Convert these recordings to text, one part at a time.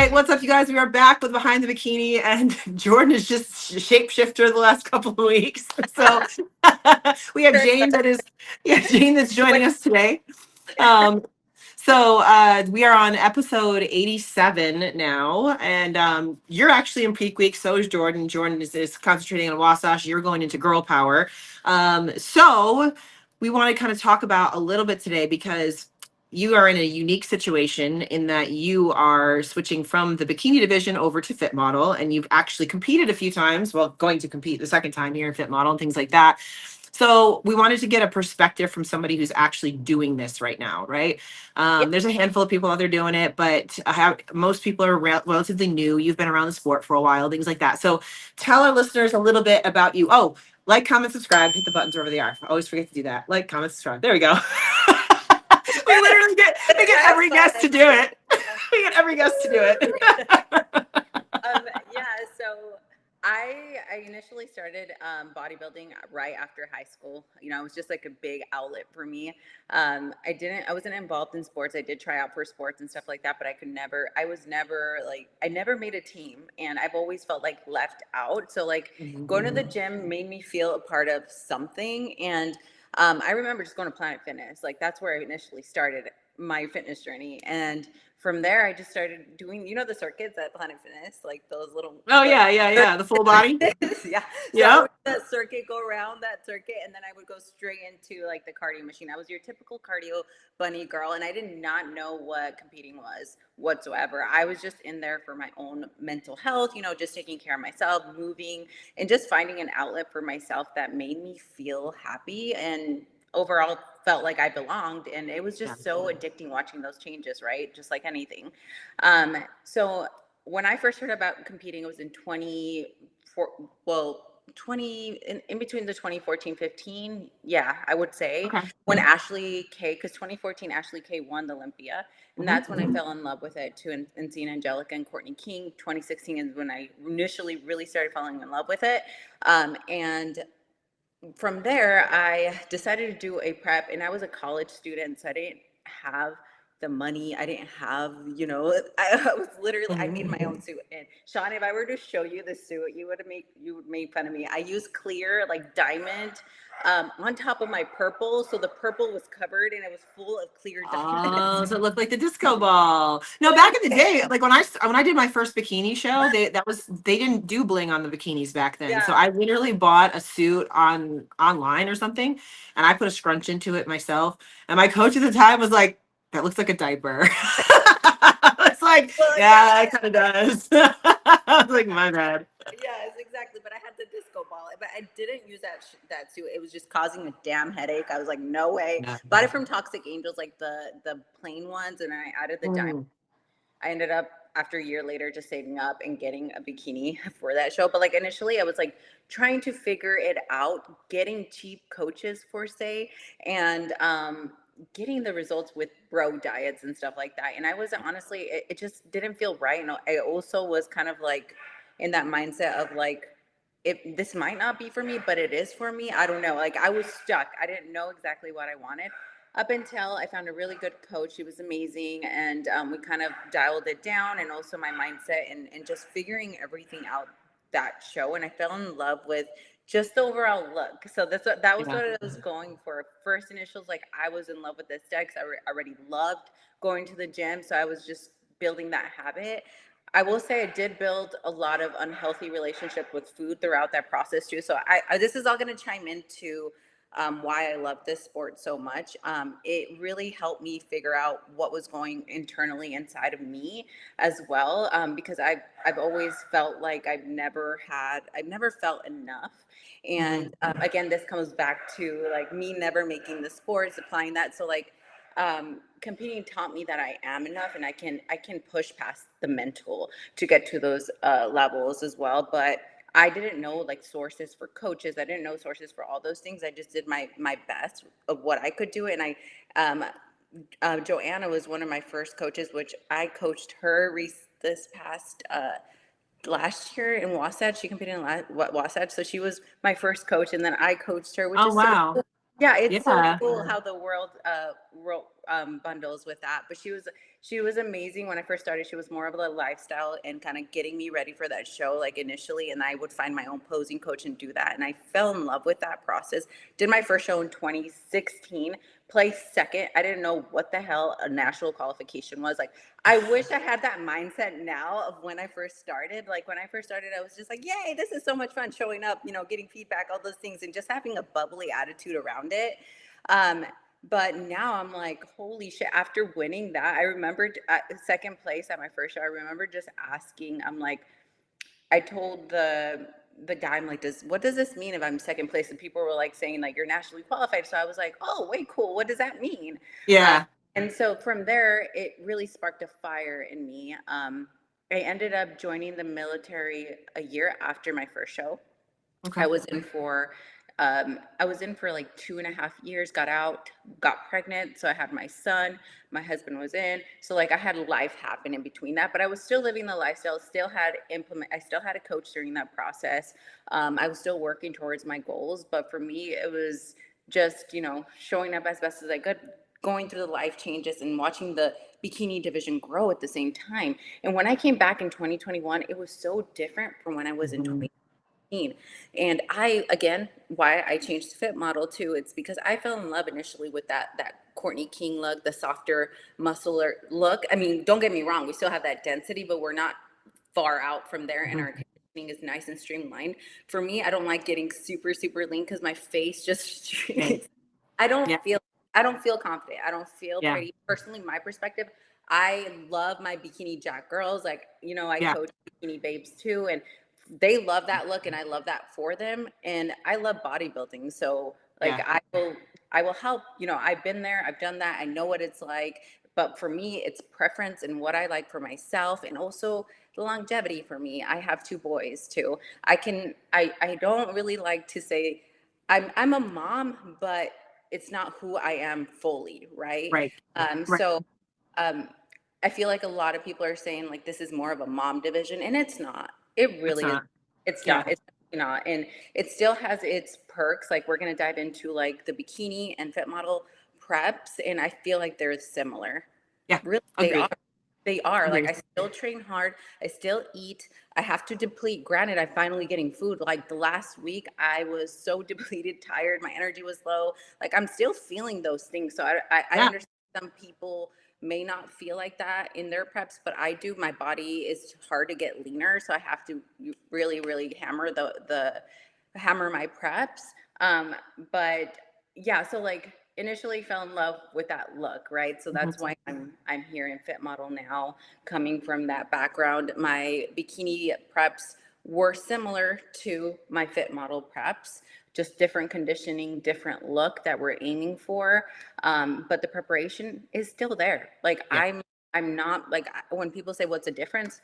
right, what's up, you guys? We are back with Behind the Bikini, and Jordan is just shapeshifter the last couple of weeks. So we have Jane Jane that's joining us today. Um, we are on episode 87 now, and you're actually in peak week. So is Jordan. Jordan is concentrating on Wasatch. You're going into girl power. So we want to kind of talk about a little bit today because you are in a unique situation in that you are switching from the bikini division over to fit model, and you've actually competed a few times. Well, going to compete the second time here in fit model and things like that. So we wanted to get a perspective from somebody who's actually doing this right now, right? There's a handful of people out there doing it, but most people are relatively new. You've been around the sport for a while, things like that. So tell our listeners a little bit about you. Oh, like, comment, subscribe, hit the buttons over the I always forget to do that. Like, comment, subscribe. There we go. We literally get every guest to do it. We get every guest to do it. Yeah, so I initially started bodybuilding right after high school. You know, it was just like a big outlet for me. I wasn't involved in sports. I did try out for sports and stuff like that, but I never made a team, and I've always felt like left out. So like going to the gym made me feel a part of something. And I remember just going to Planet Fitness. Like that's where I initially started my fitness journey. And from there, I just started doing, the circuits at Planet Fitness, like those little. Oh, yeah. The full body. Yeah. So yeah. I would do that circuit, go around that circuit, and then I would go straight into like the cardio machine. I was your typical cardio bunny girl, and I did not know what competing was whatsoever. I was just in there for my own mental health, just taking care of myself, moving, and just finding an outlet for myself that made me feel happy and overall felt like I belonged. And it was just so addicting watching those changes, right? Just like anything. So when I first heard about competing, it was in 20 in between the 2014-15, yeah, I would say, when Ashley K, because 2014 Ashley K won the Olympia, and that's when I fell in love with it too, and seeing Angelica and Courtney King. 2016 is when I initially really started falling in love with it, and from there, I decided to do a prep, and I was a college student, so I didn't have the money. I didn't have, I was literally, I made my own suit. And Sean, if I were to show you the suit, you would make fun of me. I used clear, like diamond, on top of my purple. So the purple was covered and it was full of clear diamonds. Oh, so it looked like the disco ball. No, back in the day, like when I did my first bikini show, they didn't do bling on the bikinis back then. Yeah. So I literally bought a suit online or something, and I put a scrunch into it myself. And my coach at the time was like, "That looks like a diaper." It's like, well, yeah, it kind of does. I was like, my bad. Yes, exactly. But I had the disco ball, but I didn't use that suit. It was just causing a damn headache. I was like, no way. Bought it from Toxic Angels, like the plain ones, and I added the diamond. I ended up after a year later just saving up and getting a bikini for that show. But like initially I was like trying to figure it out, getting cheap coaches for say, and getting the results with bro diets and stuff like that. And I was honestly, it just didn't feel right. And I also was kind of like in that mindset of like, this might not be for me, but it is for me. I don't know. Like I was stuck. I didn't know exactly what I wanted up until I found a really good coach. She was amazing. And we kind of dialed it down, and also my mindset and just figuring everything out that show. And I fell in love with just the overall look. So that was what I was going for. First initials, like I was in love with this deck. I already loved going to the gym. So I was just building that habit. I will say I did build a lot of unhealthy relationship with food throughout that process too. So this is all going to chime into why I love this sport so much. It really helped me figure out what was going internally inside of me as well, because I've always felt like I've never felt enough. And again, this comes back to like me never making the sports, applying that. So like competing taught me that I am enough, and I can push past the mental to get to those levels as well. But I didn't know like sources for coaches. I didn't know sources for all those things. I just did my best of what I could do. And Joanna was one of my first coaches, which I coached her this past last year in Wasatch. She competed in Wasatch, so she was my first coach, and then I coached her. Which is wow. So cool. Yeah, it's so cool how the world bundles with that. But She was amazing when I first started. She was more of a lifestyle and kind of getting me ready for that show, like initially. And I would find my own posing coach and do that. And I fell in love with that process. Did my first show in 2016, placed second. I didn't know what the hell a national qualification was. Like, I wish I had that mindset now of when I first started. Like, when I first started, I was just like, yay, this is so much fun showing up, you know, getting feedback, all those things, and just having a bubbly attitude around it. But now I'm like, holy shit, after winning that, I remembered second place at my first show. I remember just asking, I'm like, I told the guy, I'm like, what does this mean if I'm second place? And people were like saying like, you're nationally qualified. So I was like, oh, wait, cool. What does that mean? Yeah. And so from there, it really sparked a fire in me. I ended up joining the military a year after my first show. Okay. I was in for like 2.5 years, got out, got pregnant. So I had my son, my husband was in. So like I had life happen in between that, but I was still living the lifestyle, I still had a coach during that process. I was still working towards my goals, but for me, it was just, you know, showing up as best as I could, going through the life changes and watching the bikini division grow at the same time. And when I came back in 2021, it was so different from when I was in 20. And again, why I changed to fit model too, it's because I fell in love initially with that Courtney King look, the softer muscular look. I mean, don't get me wrong, we still have that density, but we're not far out from there, and our conditioning is nice and streamlined. For me, I don't like getting super, super lean because my face just I don't feel confident. I don't feel pretty. Personally, my perspective, I love my bikini jack girls. Like, you know, I coach bikini babes too, and they love that look and I love that for them. And I love bodybuilding. So like I will help, you know, I've been there, I've done that. I know what it's like, but for me, it's preference and what I like for myself. And also the longevity for me. I have 2 boys too. I don't really like to say I'm a mom, but it's not who I am fully. Right. So, I feel like a lot of people are saying like this is more of a mom division, and it's not. It really is. It's not. It's not. And it still has its perks. Like we're gonna dive into like the bikini and fit model preps, and I feel like they're similar. Yeah. Really, Agreed. they are. They are. Agreed. Like I still train hard. I still eat. I have to deplete. Granted, I'm finally getting food. Like the last week, I was so depleted, tired. My energy was low. Like I'm still feeling those things. So I understand some people may not feel like that in their preps, but I do. My body is hard to get leaner, so I have to really, really hammer hammer my preps. But yeah, so like initially fell in love with that look, right? So that's why I'm here in fit model now, coming from that background. My bikini preps were similar to my fit model preps, just different conditioning, different look that we're aiming for. But the preparation is still there. Like I'm not like when people say what's the difference,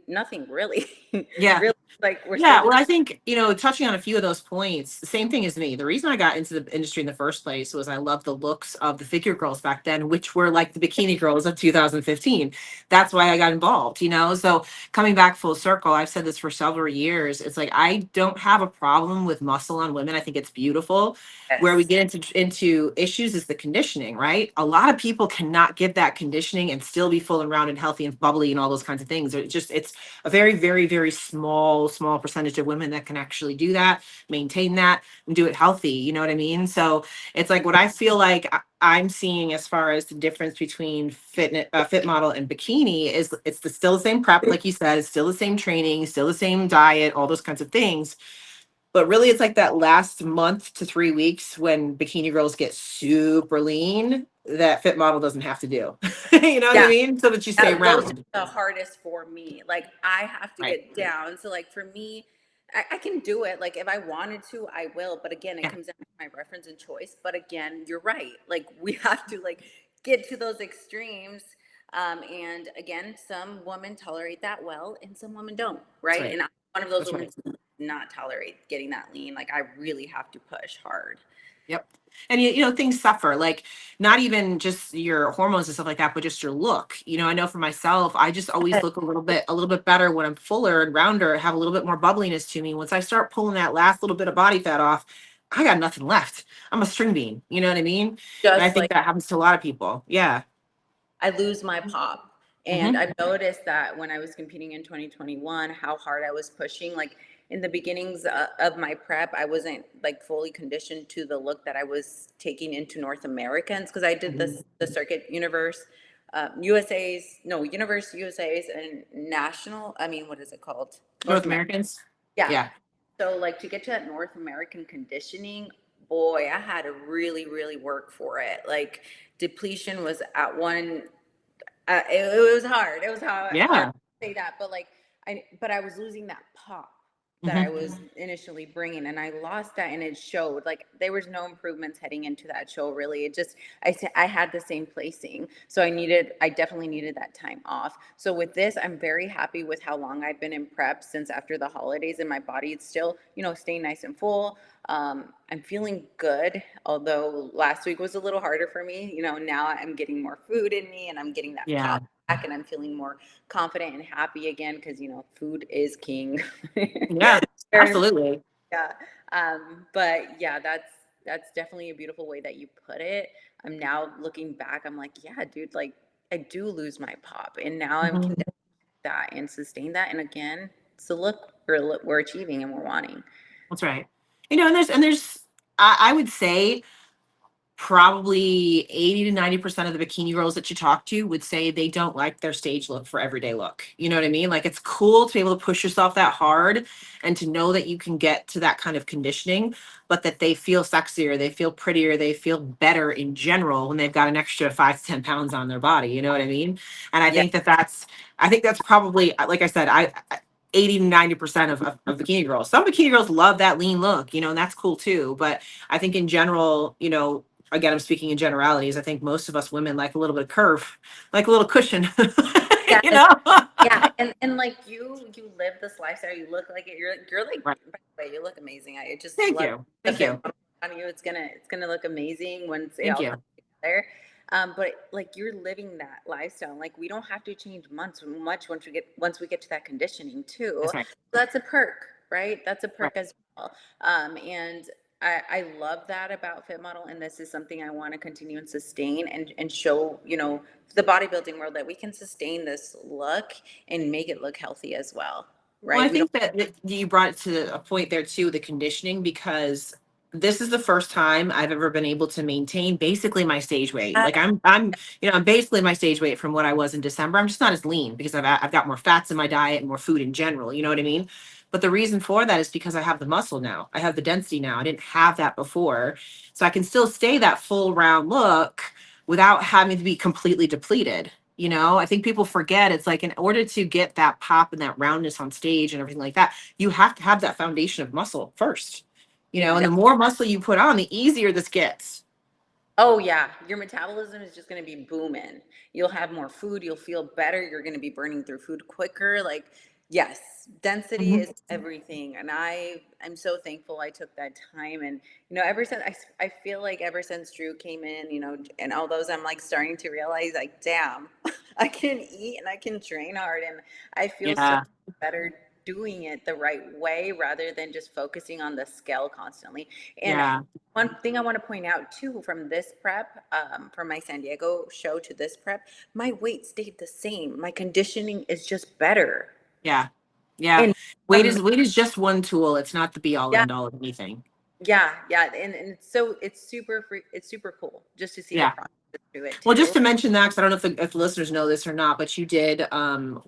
nothing really. Really, like we're still well, I think, you know, touching on a few of those points, the same thing as me. The reason I got into the industry in the first place was I loved the looks of the figure girls back then, which were like the bikini girls of 2015. That's why I got involved, you know? So coming back full circle, I've said this for several years. It's like, I don't have a problem with muscle on women. I think it's beautiful. Where we get into issues is the conditioning, right? A lot of people cannot get that conditioning and still be full and round and healthy and bubbly and all those kinds of things. It's a very, very, very small percentage of women that can actually do that, maintain that, and do it healthy. You know what I mean? So it's like what I feel like I'm seeing as far as the difference between fit model and bikini is still the same prep, like you said, it's still the same training, still the same diet, all those kinds of things. But really, it's like that last month to 3 weeks when bikini girls get super lean that fit model doesn't have to do. You know what I mean? So that you stay those round. are the hardest for me. Like I have to get down. So like for me, I can do it. Like if I wanted to, I will. But again, it comes down to my reference and choice. But again, you're right. Like we have to like get to those extremes. And again, some women tolerate that well and some women don't. Right. And I'm one of those women who not tolerate getting that lean. Like I really have to push hard. Yep. And you know, things suffer, like not even just your hormones and stuff like that, but just your look. You know, I know for myself, I just always look a little bit better when I'm fuller and rounder, have a little bit more bubbliness to me. Once I start pulling that last little bit of body fat off, I got nothing left. I'm a string bean. You know what I mean? And I think that happens to a lot of people. Yeah. I lose my pop. And I've noticed that when I was competing in 2021, how hard I was pushing. Like in the beginnings of my prep, I wasn't like fully conditioned to the look that I was taking into North Americans, because I did the circuit universe, universe USA's and national. I mean, what is it called? North Americans. Yeah. Yeah. So like to get to that North American conditioning, boy, I had to really, really work for it. Like depletion was at one. It was hard. It was hard Yeah. to say that, but like but I was losing that pop that I Mhm. was initially bringing, and I lost that, and it showed. Like there was no improvements heading into that show. Really, it just I had the same placing, so I definitely needed that time off. So with this, I'm very happy with how long I've been in prep since after the holidays, and my body is still staying nice and full. I'm feeling good, although last week was a little harder for me. Now I'm getting more food in me, and I'm getting that Yeah. pop back, and I'm feeling more confident and happy again, because food is king. Yeah. Absolutely. Yeah. But yeah, that's definitely a beautiful way that you put it. I'm now looking back, I'm like, yeah, dude, like I do lose my pop, and now I'm Mhm. condensing that and sustain that. And again, so look, we're achieving and we're wanting. That's right. And there's I would say probably 80 to 90% of the bikini girls that you talk to would say they don't like their stage look for everyday look. You know what I mean? Like it's cool to be able to push yourself that hard and to know that you can get to that kind of conditioning, but that they feel sexier, they feel prettier, they feel better in general when they've got an extra 5 to 10 pounds on their body. You know what I mean? And Yeah. I think that's probably, like I said, 80 to 90% of bikini girls. Some bikini girls love that lean look, and that's cool too. But I think in general, again, I'm speaking in generalities. I think most of us women like a little bit of curve, like a little cushion, Yeah. you know? Yeah. And like you live this lifestyle, you look like it. You're like, Right. by the way, you look amazing. I just Thank love you. the Thank fit you. model on you. It's gonna look amazing once it Thank all you. comes together. But like you're living that lifestyle. Like we don't have to change much once we get to that conditioning too. That's So right. that's a perk, right? That's a Right. perk as well. And I love that about Fit Model, and this is something I want to continue and sustain and show, the bodybuilding world that we can sustain this look and make it look healthy as well, Well, I right? We don't. think that you brought it to a point there too, the conditioning, because this is the first time I've ever been able to maintain basically my stage weight. Like I'm basically my stage weight from what I was in December. I'm just not as lean because I've got more fats in my diet and more food in general. You know what I mean? But the reason for that is because I have the muscle now. I have the density now. I didn't have that before. So I can still stay that full round look without having to be completely depleted. I think people forget it's like in order to get that pop and that roundness on stage and everything like that, you have to have that foundation of muscle first. And the Exactly. more muscle you put on, the easier this gets. Oh yeah, your metabolism is just going to be booming. You'll have more food, you'll feel better, you're going to be burning through food quicker. Like, yes, density Mhm. is everything. And I'm so thankful I took that time. And ever since I feel like ever since Drew came in, and all those, I'm like starting to realize like, damn, I can eat and I can train hard, and I feel so Yeah. better doing it the right way rather than just focusing on the scale constantly. And Yeah. one thing I want to point out too, from this prep, from my San Diego show to this prep, my weight stayed the same. My conditioning is just better. Yeah. Yeah. And Weight is just one tool. It's not the be all yeah, end all of anything. yeah, and it's super cool just to see the Yeah. process through it Well, just too. to mention that, because I don't know if the listeners know this or not, but you did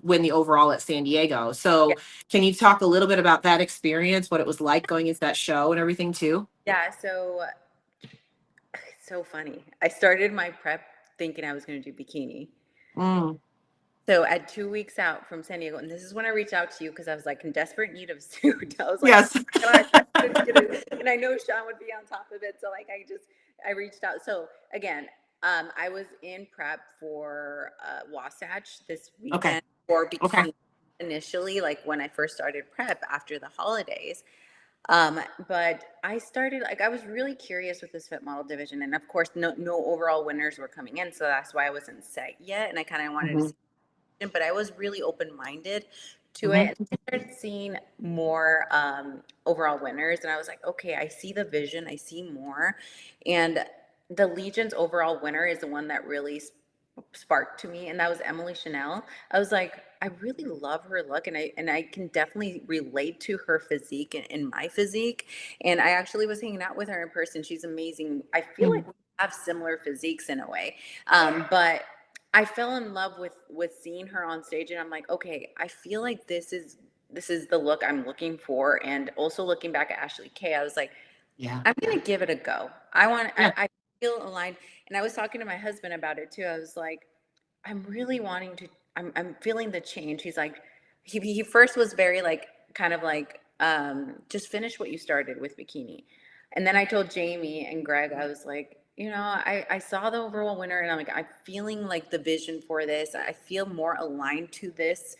win the overall at San Diego. Yeah, So can you talk a little bit about that experience, what it was like going into that show and everything too? yeah. So it's so funny. I started my prep thinking I was going to do bikini. Mm. So at 2 weeks out from San Diego, and this is when I reached out to you because I was like in desperate need of suit. I was like, Yes. God, I couldn't get it. And I know Sean would be on top of it. So like I reached out. So again, I was in prep for Wasatch this Okay. weekend for Okay. bikini initially, like when I first started prep after the holidays. But I started like I was really curious with this fit model division, and of course, no overall winners were coming in, so that's why I wasn't set yet, and I kind of wanted to Hmm. see, but I was really open-minded to it. Hmm. And I started seeing more overall winners, and I was like, okay, I see the vision, I see more. And the Legion's overall winner is the one that really sparked to me, and that was Emily Chanel. I was like, I really love her look, and I can definitely relate to her physique and my physique. And I actually was hanging out with her in person. She's amazing. I feel like we have similar physiques in a way, but I fell in love with seeing her on stage, and I'm like, okay, I feel like this is the look I'm looking for. And also looking back at Ashley Kay, I was like, Yeah. I'm gonna give it a go. I want. Yeah. I feel aligned, and I was talking to my husband about it too. I was like, I'm really wanting to. I'm feeling the change. He's like, he first was very like kind of like just finish what you started with bikini, and then I told Jamie and Greg, I was like, I saw the overall winner, and I'm like, I'm feeling like the vision for this. I feel more aligned to this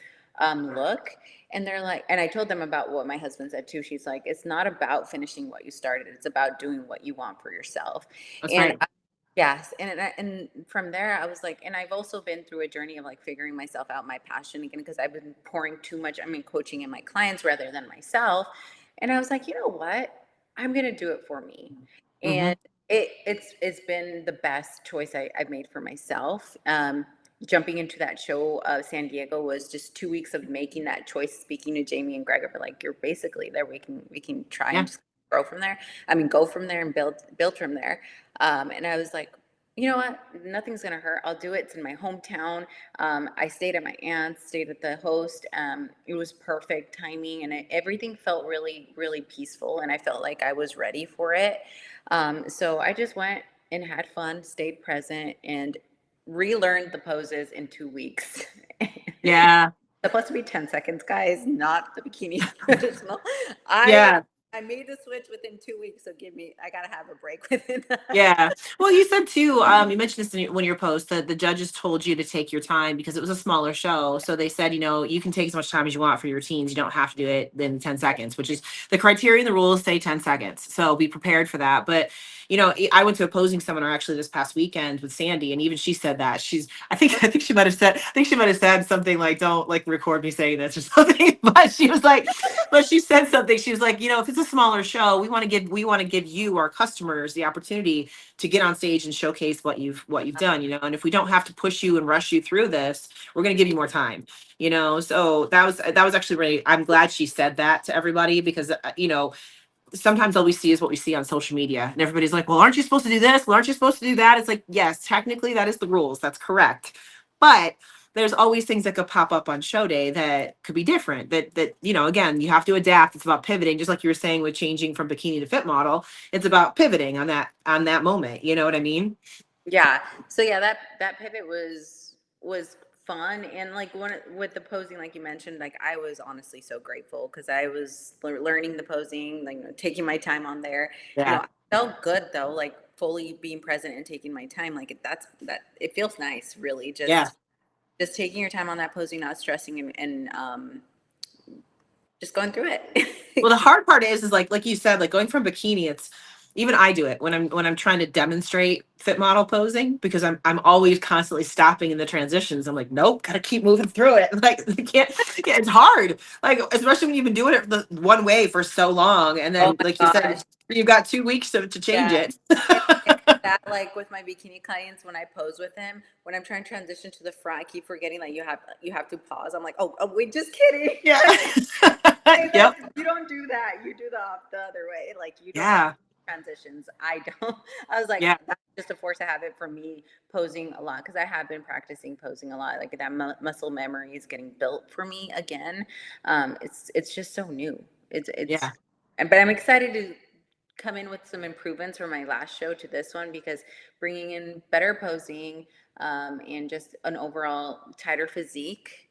look. And they're like, and I told them about what my husband said too. She's like, it's not about finishing what you started. It's about doing what you want for yourself. That's And right. yes, and from there I was like, and I've also been through a journey of like figuring myself out, my passion again, because I've been pouring too much. I'm in coaching in my clients rather than myself. And I was like, you know what? I'm gonna do it for me. Mm-hmm. And it's been the best choice I've made for myself. Jumping into that show, San Diego, was just 2 weeks of making that choice. Speaking to Jamie and Greg, are like, you're basically there. We can try Yeah. and just grow from there. I mean, go from there and build from there. And I was like, you know what? Nothing's gonna hurt. I'll do it. It's in my hometown. I stayed at my aunt's, stayed at the host. It was perfect timing, and everything felt really, really peaceful. And I felt like I was ready for it. So I just went and had fun, stayed present, and relearned the poses in 2 weeks. Yeah. Supposed to be 10 seconds, guys, not the bikini original. I Yeah. I made the switch within 2 weeks, so I gotta have a break within that. Yeah. Well, you said too, you mentioned this in one of your posts that the judges told you to take your time because it was a smaller show. So they said, you can take as much time as you want for your routines. You don't have to do it in 10 seconds, which is the criteria and the rules say 10 seconds. So be prepared for that. But, I went to a posing seminar actually this past weekend with Sandy, and even she said that I think she might have said something like, don't like record me saying this or something. But she said something. She was like, if it's a smaller show, we want to give you, our customers, the opportunity to get on stage and showcase what you've done, and if we don't have to push you and rush you through this, we're going to give you more time. So that was actually really, I'm glad she said that to everybody, because sometimes all we see is what we see on social media, and everybody's like, well, aren't you supposed to do this, well, aren't you supposed to do that? It's like, yes, technically that is the rules, that's correct, but there's always things that could pop up on show day that could be different, that again, you have to adapt. It's about pivoting, just like you were saying with changing from bikini to fit model. It's about pivoting on that moment, you know what I mean? Yeah. So yeah, that pivot was fun. And like with the posing, like you mentioned, like I was honestly so grateful because I was learning the posing, like taking my time on there. Yeah. I felt good though, like fully being present and taking my time. Like that it feels nice, really, Yeah. just taking your time on that posing, not stressing, and just going through it. Well, the hard part is like you said, like going from bikini, it's even I do it when I'm trying to demonstrate fit model posing, because I'm always constantly stopping in the transitions. I'm like, nope, gotta keep moving through it. Like, I can't, yeah, it's hard. Like, especially when you've been doing it the one way for so long, and Oh then my like you gosh. said, you've got 2 weeks to change Yeah. it. And that, like with my bikini clients, when I pose with them, when I'm trying to transition to the front, I keep forgetting that you have to pause. I'm like, oh wait, just kidding. Yeah. Hey, Yep. you don't do that. You do the other way. Like you don't Yeah. transitions. I don't. I was like, Yeah. that's just a force to have it for me posing a lot, because I have been practicing posing a lot. Like that muscle memory is getting built for me again. It's just so new. Yeah. But I'm excited to come in with some improvements from my last show to this one, because bringing in better posing, and just an overall tighter physique.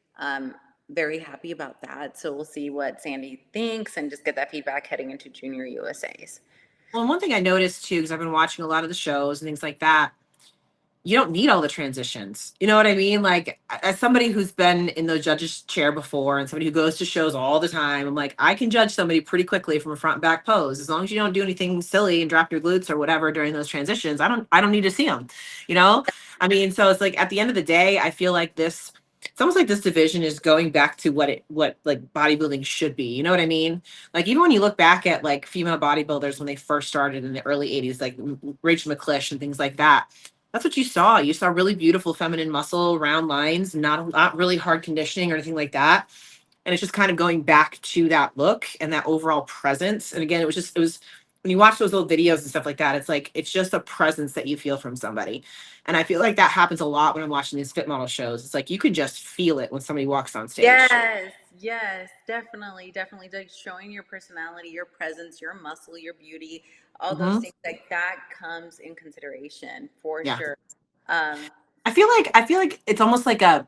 Very happy about that. So we'll see what Sandy thinks and just get that feedback heading into Junior USA's. Well, and one thing I noticed too, because I've been watching a lot of the shows and things like that, you don't need all the transitions. You know what I mean? Like, as somebody who's been in the judge's chair before and somebody who goes to shows all the time, I'm like, I can judge somebody pretty quickly from a front and back pose. As long as you don't do anything silly and drop your glutes or whatever during those transitions, I don't need to see them. You know? I mean, so it's like at the end of the day, I feel like it's almost like this division is going back to what like bodybuilding should be. You know what I mean? Like, even when you look back at like female bodybuilders when they first started in the early 80s, like Rachel McClish and things like that, That's what you saw. You saw really beautiful feminine muscle, round lines, not really hard conditioning or anything like that. And it's just kind of going back to that look and that overall presence. And again, it was when you watch those little videos and stuff like that, it's like it's just a presence that you feel from somebody. And I feel like that happens a lot when I'm watching these fit model shows. It's like you could just feel it when somebody walks on stage. Yes, yes, definitely, definitely. Like showing your personality, your presence, your muscle, your beauty, all those Hmm. things like that comes in consideration for Yeah. sure. Um, I feel like it's almost like a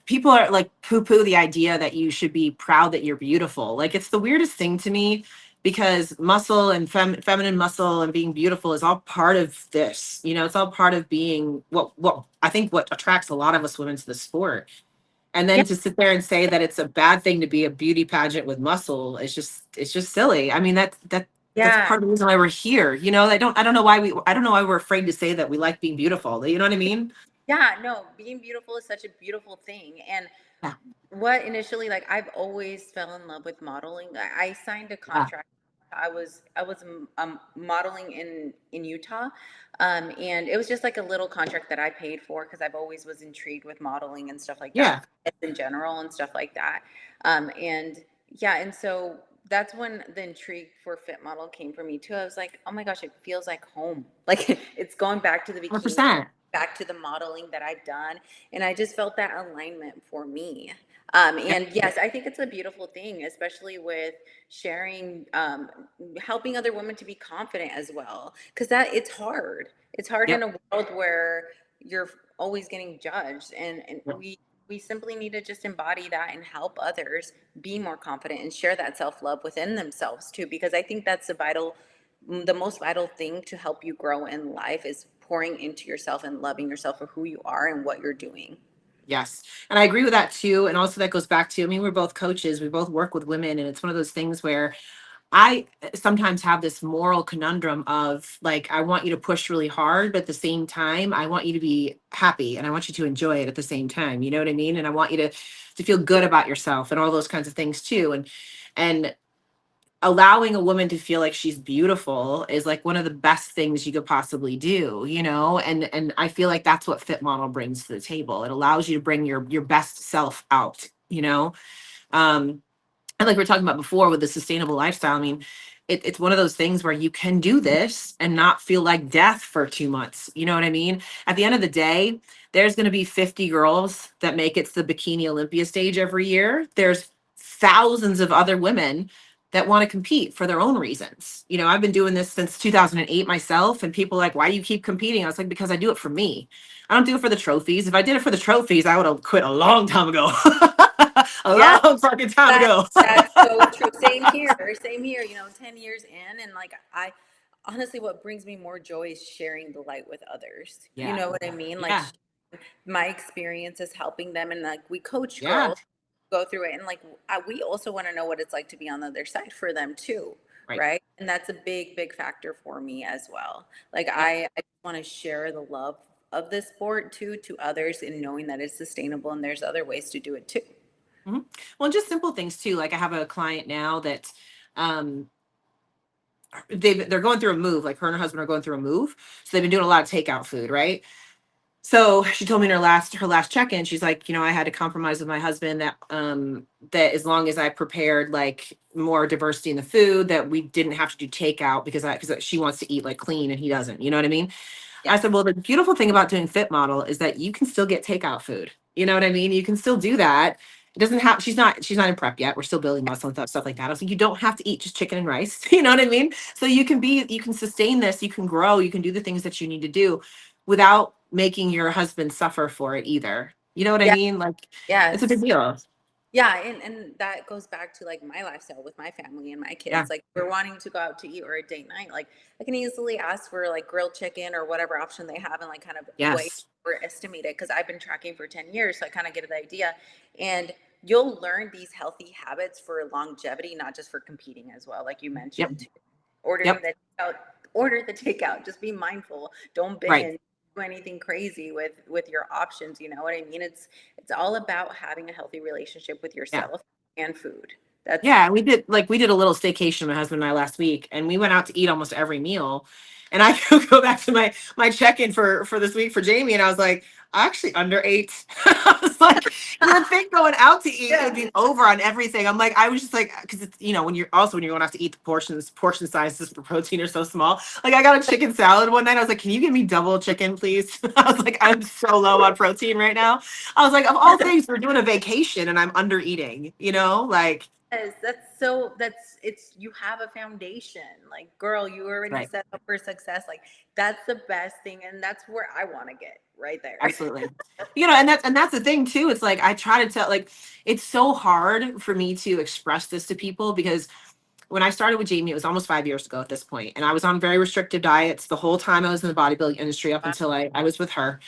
people are like poo poo the idea that you should be proud that you're beautiful. Like it's the weirdest thing to me because muscle and feminine muscle and being beautiful is all part of this. You know, it's all part of being what I think what attracts a lot of us women to the sport. And yeah, then to sit there and say that it's a bad thing to be a beauty pageant with muscle is it's just silly. I mean that's yeah. part of the reason why we're here. You know, I don't know why I don't know why we're afraid to say that we like being beautiful. You know what I mean? Yeah, no, being beautiful is such a beautiful thing. And Yeah. what initially, like I've always fell in love with modeling. I signed a Yeah. contract. I was modeling in Utah, and it was just like a little contract that I paid for because I've always was intrigued with modeling and stuff like Yeah. that in general and stuff like that. And yeah, and so that's when the intrigue for fit model came for me too. I was like, oh my gosh, it feels like home. Like it's going back to the bikini, 100%. back to the modeling that I've done. And I just felt that alignment for me. Yep. And yes, I think it's a beautiful thing, especially with sharing, helping other women to be confident as well. Cause that it's hard. It's hard in Yep. a world where you're always getting judged. And Yep. we simply need to just embody that and help others be more confident and share that self-love within themselves too. Because I think that's the most vital thing to help you grow in life is pouring into yourself and loving yourself for who you are and what you're doing. Yes. And I agree with that too. And also that goes back to, I mean, we're both coaches. We both work with women. And it's one of those things where I sometimes have this moral conundrum of like, I want you to push really hard, but at the same time, I want you to be happy and I want you to enjoy it at the same time. You know what I mean? And I want you to feel good about yourself and all those kinds of things too. And allowing a woman to feel like she's beautiful is like one of the best things you could possibly do, you know? And I feel like that's what Fit Model brings to the table. It allows you to bring your best self out, you know? Um, and like we were talking about before with the sustainable lifestyle, I mean, it's one of those things where you can do this and not feel like death for 2 months. You know what I mean? At the end of the day, there's going to be 50 girls that make it to the Bikini Olympia stage every year. There's thousands of other women that want to compete for their own reasons. You know, I've been doing this since 2008 myself, and people are like, why do you keep competing? I was like, because I do it for me. I don't do it for the trophies. If I did it for the trophies, I would have quit a long time ago. A Yeah, long fucking time that ago. that's so true. Same here. Same here. 10 years in, and like I honestly, what brings me more joy is sharing the light with others. You Yeah. know what I mean? Like Yeah. my experiences helping them, and like we coach Yeah. girls go through it, and like we also want to know what it's like to be on the other side for them too, Right. right? And that's a big factor for me as well. Like Yep. I want to share the love of this sport too to others, and knowing that it's sustainable and there's other ways to do it too. Mhm. Well, just simple things too. Like I have a client now that um they're going through a move, like her and her husband are going through a move. So they've been doing a lot of takeout food, right? So she told me in her last check-in, she's like, you know, I had to compromise with my husband that as long as I prepared like more diversity in the food, that we didn't have to do takeout because she wants to eat like clean and he doesn't. You know what I mean? Yeah. I said, well, the beautiful thing about doing Fit Model is that you can still get takeout food. You know what I mean? You can still do that. It doesn't have, she's not in prep yet. We're still building muscle and stuff like that. I was like, you don't have to eat just chicken and rice. You know what I mean? So you can sustain this, you can grow, you can do the things that you need to do without making your husband suffer for it either. You know what I Yeah. mean? Like it's a big Yes. deal. Yeah, and that goes back to like my lifestyle with my family and my Yeah. kids. Like we're wanting to go out to eat or a date night. Like I can easily ask for like grilled chicken or whatever option they have and like kind of weigh Yes. or estimate it because I've been tracking for 10 years. So I kind of get the idea. And you'll learn these healthy habits for longevity, not just for competing as well, like you Yep. mentioned. Ordering Yep. the takeout, order the takeout. Just be mindful. Don't Right. binge, do anything crazy with your options. You know what I mean? It's all about having a healthy relationship with Yeah. yourself and food. Yeah, we did a little staycation, my husband and I, last week, and we went out to eat almost every meal. And I go back to my check-in for this week for Jamie, and I was like, I actually underate. I was like, you would think going out to eat it'd be over on everything. I'm like, I was just like, because it's, when you're going out to eat, the portion sizes for protein are so small. Like, I got a chicken salad one night. I was like, can you give me double chicken, please? I was like, I'm so low on protein right now. I was like, of all things, we're doing a vacation and I'm under eating, like. Yes, it's you have a foundation. Like, girl, you already Right. set up for success. Like, that's the best thing, and that's where I want to get right there. Absolutely. And that's the thing too. It's like I try to tell, like, it's so hard for me to express this to people because when I started with Jamie, it was almost 5 years ago at this point, and I was on very restrictive diets the whole time I was in the bodybuilding industry up until I was with her.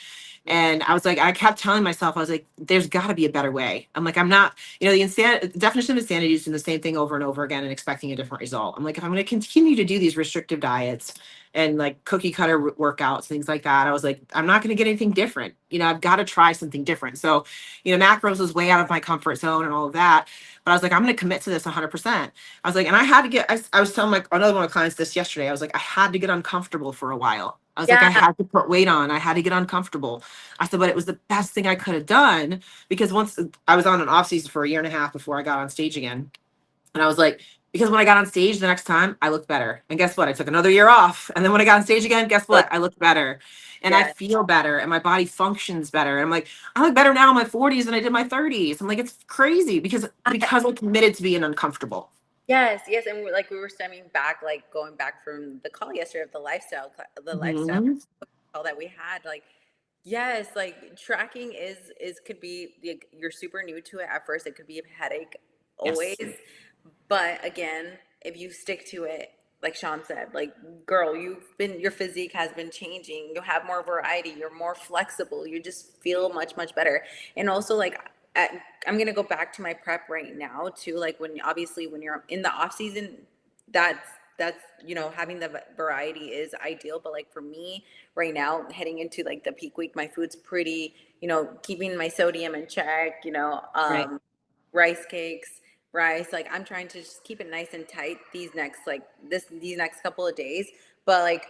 And I was like, I kept telling myself, I was like, there's got to be a better way. I'm like, I'm not, the definition of insanity is doing the same thing over and over again and expecting a different result. I'm like, if I'm going to continue to do these restrictive diets and like cookie cutter workouts, things like that, I was like, I'm not going to get anything different. I've got to try something different. So, macros was way out of my comfort zone and all of that. But I was like, I'm going to commit to this 100%. I was like, and I had to I was telling another one of my clients this yesterday. I was like, I had to get uncomfortable for a while. I was like, I Yeah. had to put weight on. I had to get uncomfortable. I said, but it was the best thing I could have done because once I was on an off season for a year and a half before I got on stage again. And I was like, because when I got on stage the next time, I looked better. And guess what? I took another year off. And then when I got on stage again, guess what? I looked better and I feel better and my body functions better. And I'm like, I look better now in my 40s than I did in my 30s. I'm like, it's crazy because I'm committed to being uncomfortable. Yes, yes, and we were stemming back, like going back from the call yesterday of the lifestyle Mhm. call that we had. Like, yes, like tracking is could be you're super new to it at first. It could be a headache always, Yes. but again, if you stick to it, like Sean said, like, girl, your physique has been changing. You have more variety. You're more flexible. You just feel much better, and also like I'm gonna go back to my prep right now too. Like, when you're in the off season, that's having the variety is ideal. But like for me right now, heading into like the peak week, my food's pretty, keeping my sodium in check. Right. Rice cakes, rice. Like, I'm trying to just keep it nice and tight these next couple of days. But like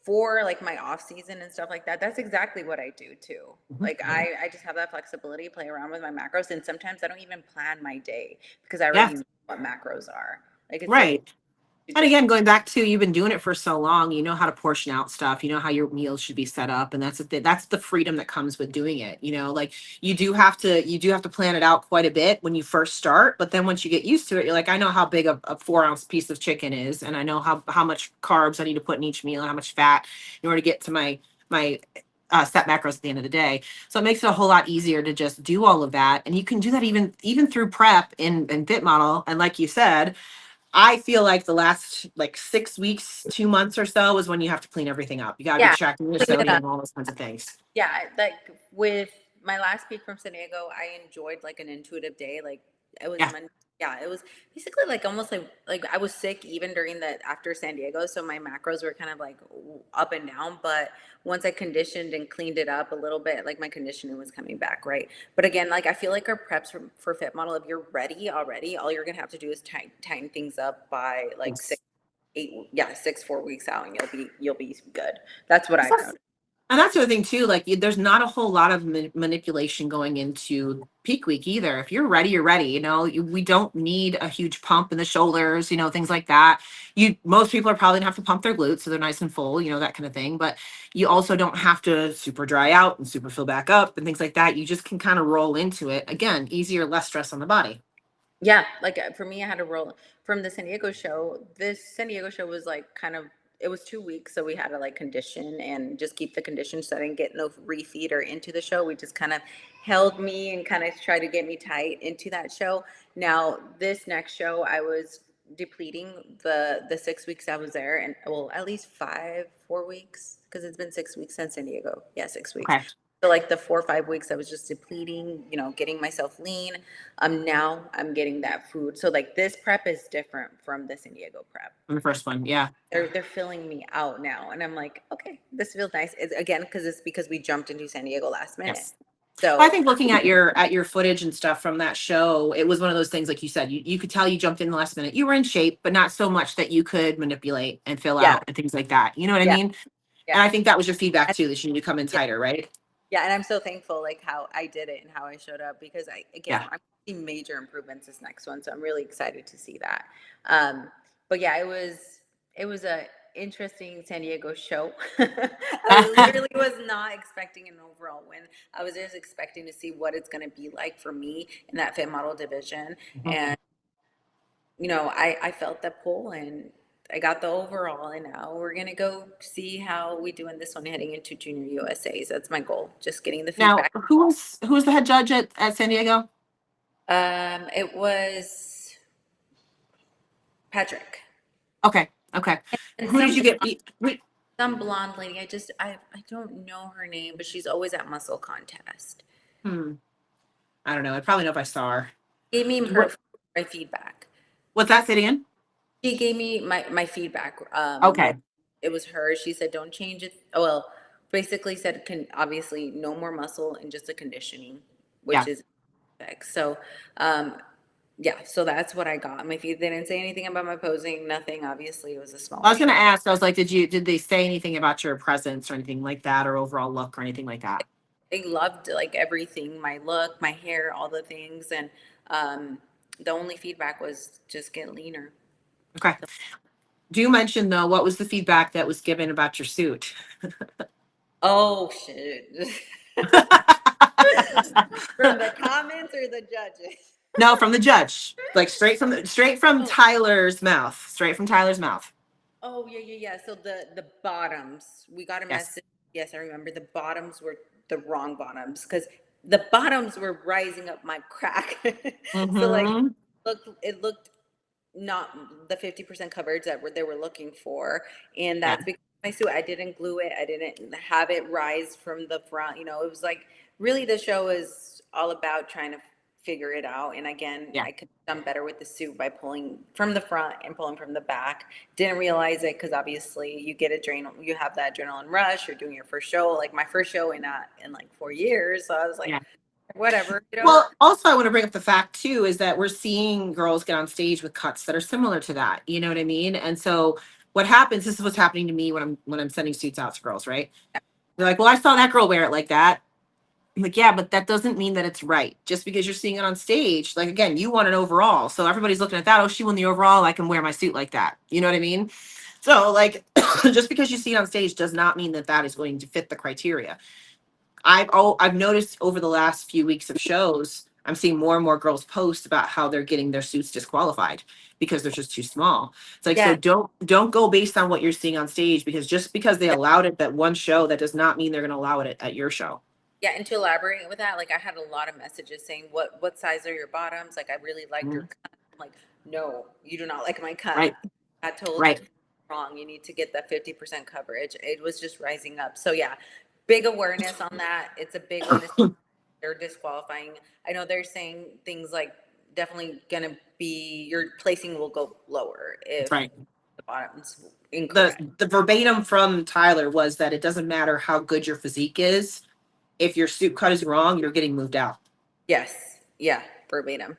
for like my off season and stuff like that, that's exactly what I do too. Mhm. Like, I just have that flexibility, play around with my macros, and sometimes I don't even plan my day because I already Yes. know what macros are. Like, it's so Right. to And just again, going back to you've been doing it for so long, you know how to portion out stuff, you know how your meals should be set up, and that's the freedom that comes with doing it. Like you do have to plan it out quite a bit when you first start, but then once you get used to it, you're like, I know how big a 4 ounce piece of chicken is, and I know how much carbs I need to put in each meal and how much fat in order to get to my set macros at the end of the day. So it makes it a whole lot easier to just do all of that, and you can do that even through prep in Fit Model. And like you said, I feel like the last like 6 weeks, 2 months or so is when you have to clean everything up. You got to be yeah, checking your clean it up. sodium, all those kinds of things. Yeah, like with my last peak from San Diego, I enjoyed like an intuitive day. Like, it was Yeah. Monday. Yeah, it was basically like almost like I was sick even during the after San Diego, so my macros were kind of like up and down. But once I conditioned and cleaned it up a little bit, like my conditioning was coming back, right? But again, like I feel like our preps for Fit Model, if you're ready already, all you're gonna have to do is tighten things up by like Yes. 4 weeks out, and you'll be good. That's what I've noticed. And that's the other thing too. Like, there's not a whole lot of manipulation going into peak week either. If you're ready, you're ready. We don't need a huge pump in the shoulders. Things like that. Most people are probably gonna have to pump their glutes so they're nice and full. That kind of thing. But you also don't have to super dry out and super fill back up and things like that. You just can kind of roll into it. Again, easier, less stress on the body. Yeah, like for me, I had to roll from the San Diego show. This San Diego show was like kind of, it was 2 weeks, so we had to like condition and just keep the condition so I didn't get no refeed or into the show. We just kind of held me and kind of tried to get me tight into that show. Now, this next show, I was depleting the 6 weeks I was there, and well, at least 4 weeks, because it's been 6 weeks since San Diego. Yeah, 6 weeks. Okay. So like the 4 or 5 weeks, I was just depleting, getting myself lean. Now I'm getting that food. So like this prep is different from the San Diego prep. On the first one, yeah. They're filling me out now, and I'm like, okay, this feels nice. It's, again, because we jumped into San Diego last minute. Yes. Well, I think looking at your footage and stuff from that show, it was one of those things, like you said, you could tell you jumped in the last minute. You were in shape, but not so much that you could manipulate and fill yeah, out and things like that. You know what I yeah, mean? And yeah. I think that was your feedback And, too, that you need to come in yeah, tighter, right? yeah. And I'm so thankful like how I did it and how I showed up because Yeah. I'm seeing major improvements this next one. So I'm really excited to see that. Um, but yeah, it was a interesting San Diego show. I literally was not expecting an overall win. I was just expecting to see what it's going to be like for me in that fit model division. And I felt the pull and I got the overall, and now we're gonna go see how we do in this one heading into Junior USA's. That's my goal. Just getting the Now, feedback. who's the head judge at San Diego? It was Patrick Okay. Okay. and Who did you get? some blonde lady. I don't know her name, but she's always at muscle contest. Hmm. I don't know. I probably know if I saw her. Gave me my feedback. What's that? Say it again. She gave me my feedback. Okay. It was her. She said, "Don't change it." Oh, well, basically said, "Can obviously no more muscle and just a conditioning," which Yeah. is perfect. So, yeah. So that's what I got. My feed. They didn't say anything about my posing. Nothing. Obviously, it was a I smaller was going to show. ask, I was like, did they say anything about your presence or anything like that, or overall look or anything like that? They loved like everything, my look, my hair, all the things, and the only feedback was just get leaner. Okay. Do you mention though, what was the feedback that was given about your suit? Oh shit! From the comments or the judges? No, from the judge, like straight from Oh, Tyler's mouth, straight from Tyler's mouth. oh yeah, yeah, yeah. So the bottoms, we got a Yes. message. Yes, I remember the bottoms were the wrong bottoms because the bottoms were rising up my crack. So like, Mm-hmm. it looked not the 50% coverage that they were looking for, and Yeah. that's because my suit. I didn't glue it. I didn't have it rise from the front. It was like really the show is all about trying to figure it out. And again, Yeah. I could have done better with the suit by pulling from the front and pulling from the back. Didn't realize it because obviously you get you have that adrenaline rush. You're doing your first show, like my first show in like 4 years. So I was like, Yeah. whatever, Well, also I want to bring up the fact too is that we're seeing girls get on stage with cuts that are similar to that. You know what I mean? And so what happens, this is what's happening to me when I'm sending suits out to girls, right? They're like, well, I saw that girl wear it like that. I'm like, yeah, but that doesn't mean that it's right. Just because you're seeing it on stage, like again, you want an overall. So everybody's looking at that. Oh, she won the overall. I can wear my suit like that. You know what I mean? So like, just because you see it on stage does not mean that that is going to fit the criteria. I've noticed over the last few weeks of shows, I'm seeing more and more girls post about how they're getting their suits disqualified because they're just too small. It's like, so yeah. don't go based on what you're seeing on stage, because just because they allowed it at one show, that does not mean they're going to allow it at your show. Yeah, and to elaborate with that, like I had a lot of messages saying, "What size are your bottoms?" Like I really liked your Mhm. cut. I'm like, no, you do not like my cut. Right. I told you Right. wrong. You need to get that 50% coverage. It was just rising up. So yeah, big awareness on that. It's a big one. They're disqualifying. I know they're saying things like definitely gonna be your placing will go lower That's if right. the bottoms The incorrect. the verbatim from Tyler was that it doesn't matter how good your physique is. If your suit cut is wrong, you're getting moved out. Yes. Yeah. Verbatim.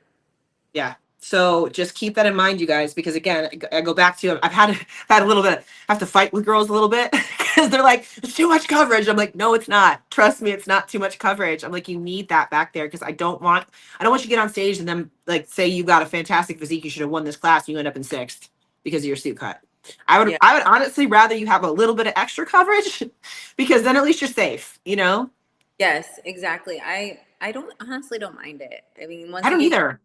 Yeah. So just keep that in mind, you guys, because again, I go back to, I've had a little bit, I have to fight with girls a little bit because they're like, it's too much coverage. I'm like, no, it's not. Trust me, it's not too much coverage. I'm like, you need that back there because I don't want you to get on stage and then like say you got a fantastic physique, you should have won this class, and you end up in sixth because of your suit cut. Yeah. I would honestly rather you have a little bit of extra coverage because then at least you're safe, you know? Yes, exactly. I don't honestly don't mind it. I mean, I don't either.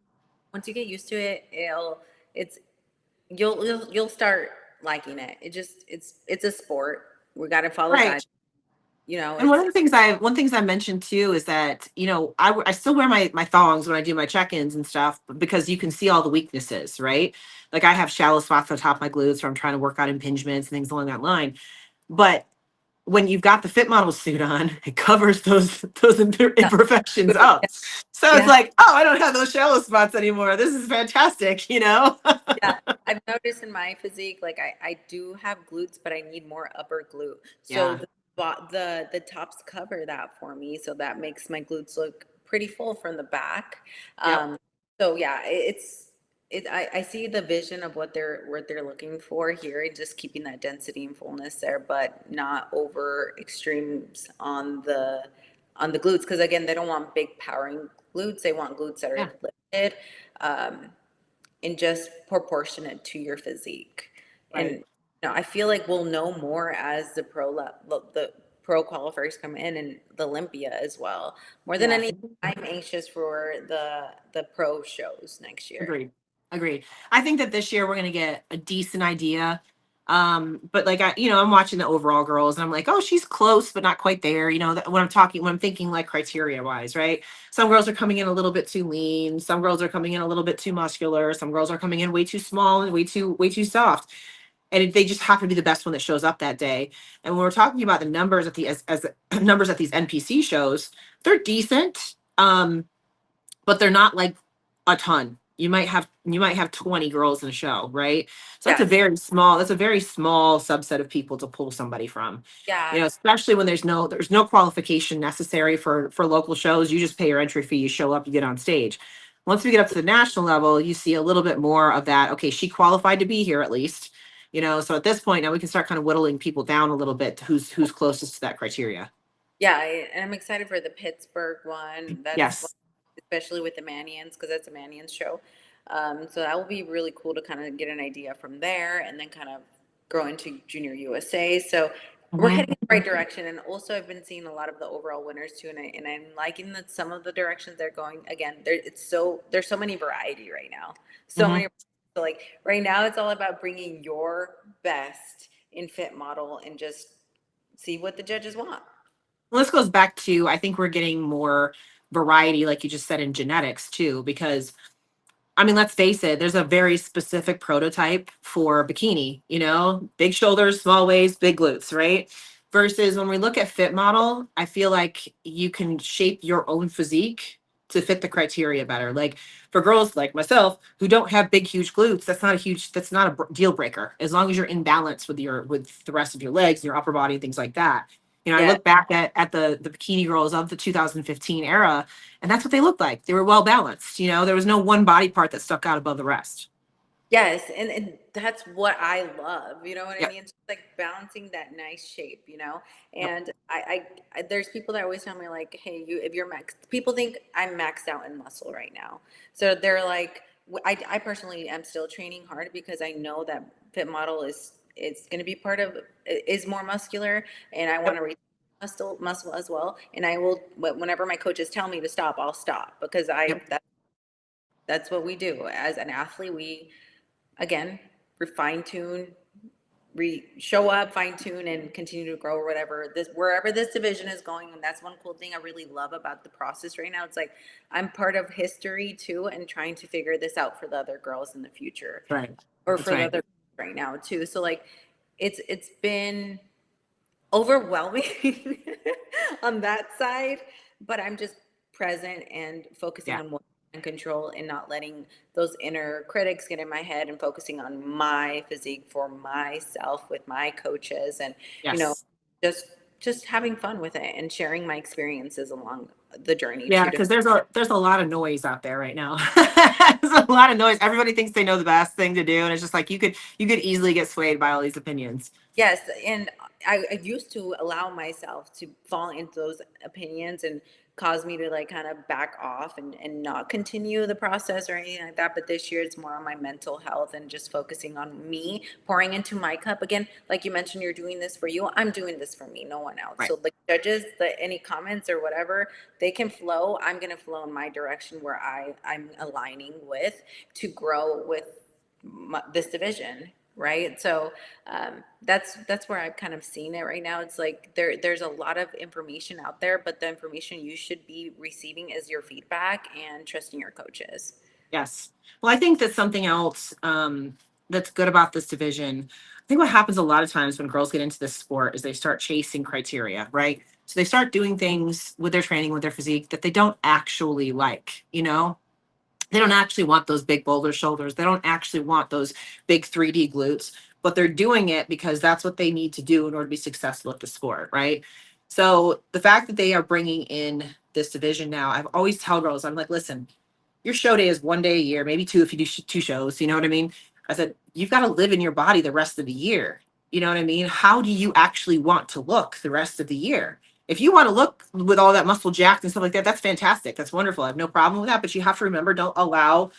once you get used to it, it's you'll start liking it. It's a sport. We got to follow Right. guidelines. You know, And it's one things I mentioned too is that, I still wear my thongs when I do my check-ins and stuff because you can see all the weaknesses, right? Like I have shallow spots on top of my glutes where I'm trying to work out impingements and things along that line. But when you've got the fit model suit on, it covers those yeah, imperfections up. So it's yeah, like, oh, I don't have those shallow spots anymore. This is fantastic, you know? yeah. I've noticed in my physique, like I do have glutes, but I need more upper glute. So Yeah. the tops cover that for me, so that makes my glutes look pretty full from the back. Yep. So yeah, I see the vision of what they're looking for here, and just keeping that density and fullness there, but not over extremes on the glutes, because again, they don't want big powering glutes. They want glutes that Yeah. are lifted, um, and just proportionate to your physique. And Right. I feel like we'll know more as the pro qualifiers come in, and the Olympia as well. More than Yeah. anything, I'm anxious for the pro shows next year. Agreed. Agreed. I think that this year we're going to get a decent idea. But like I'm watching the overall girls and I'm like, oh, she's close, but not quite there. When I'm thinking like criteria wise, right? Some girls are coming in a little bit too lean. Some girls are coming in a little bit too muscular. Some girls are coming in way too small and way too soft. And they just happen to be the best one that shows up that day. And when we're talking about the numbers as the numbers at these NPC shows, they're decent. But they're not like a ton. You might have 20 girls in a show, right? So Yes. that's a very small subset of people to pull somebody from. Yeah. Especially when there's no qualification necessary for local shows. You just pay your entry fee, you show up, you get on stage. Once we get up to the national level, you see a little bit more of that. Okay, she qualified to be here at least. So at this point now we can start kind of whittling people down a little bit to who's closest to that criteria. Yeah, and I'm excited for the Pittsburgh one. That's one, Yes. especially with the Manians, because that's a Manians show. So that will be really cool to kind of get an idea from there, and then kind of grow into Junior USA. So we're Mhm. heading in the right direction. And also, I've been seeing a lot of the overall winners too, and I'm liking that some of the directions they're going. Again, there's so many variety right now. So Mhm. many. So like right now, it's all about bringing your best in fit model and just see what the judges want. Well, this goes back to, I think we're getting more variety, like you just said, in genetics too, because I mean, let's face it, there's a very specific prototype for bikini, big shoulders, small waist, big glutes, right? Versus when we look at fit model, I feel like you can shape your own physique to fit the criteria better. Like for girls like myself who don't have big, huge glutes, that's not a deal breaker. As long as you're in balance with the rest of your legs, your upper body, and things like that. I Yeah. look back at the bikini girls of the 2015 era, and that's what they looked like. They were well balanced. There was no one body part that stuck out above the rest. Yes, and that's what I love. You know what I Yep. mean? It's just like balancing that nice shape, Yep. And there's people that always tell me like, "Hey, if you're max," people think I'm maxed out in muscle right now. So they're like, I personally am still training hard because I know that fit model is going to be part of is more muscular, and I want Yep. to reach muscle as well. And I will whenever my coaches tell me to stop, I'll stop because Yep. that's what we do as an athlete. We again, fine tune, show up, fine tune, and continue to grow or whatever this wherever this division is going. And that's one cool thing I really love about the process right now. It's like I'm part of history too, and trying to figure this out for the other girls in the future, Right. or That's for the right. other right now too. So like, it's been overwhelming on that side, but I'm just present and focusing Yeah. on what I can control and not letting those inner critics get in my head, and focusing on my physique for myself with my coaches, and you know Yes. just just having fun with it and sharing my experiences along the journey Yeah, too. because there's a lot of noise out there right now. There's a lot of noise. Everybody thinks they know the best thing to do, and it's just like you could easily get swayed by all these opinions. Yes, and I used to allow myself to fall into those opinions and cause me to like kind of back off and not continue the process or anything like that. But this year it's more on my mental health and just focusing on me, pouring into my cup. Again, like you mentioned, you're doing this for you. I'm doing this for me, no one else. Right. So the judges, any comments or whatever, they can flow. I'm gonna flow in my direction where I'm aligning with to grow with this division, right? So that's where I've kind of seen it right now. It's like there's a lot of information out there, but the information you should be receiving is your feedback and trusting your coaches. Yes. Well, I think that's something else that's good about this division. I think what happens a lot of times when girls get into this sport is they start chasing criteria, right? So they start doing things with their training, with their physique that they don't actually like. They don't actually want those big boulder shoulders. They don't actually want those big 3D glutes, but they're doing it because that's what they need to do in order to be successful at the sport, right? So the fact that they are bringing in this division now, I've always tell girls, I'm like, listen, your show day is one day a year, maybe two if you do two shows, you know what I mean? I said, you've got to live in your body the rest of the year. You know what I mean? How do you actually want to look the rest of the year? If you want to look with all that muscle jacked and stuff like that, that's fantastic. That's wonderful. I have no problem with that. But you have to remember, don't allow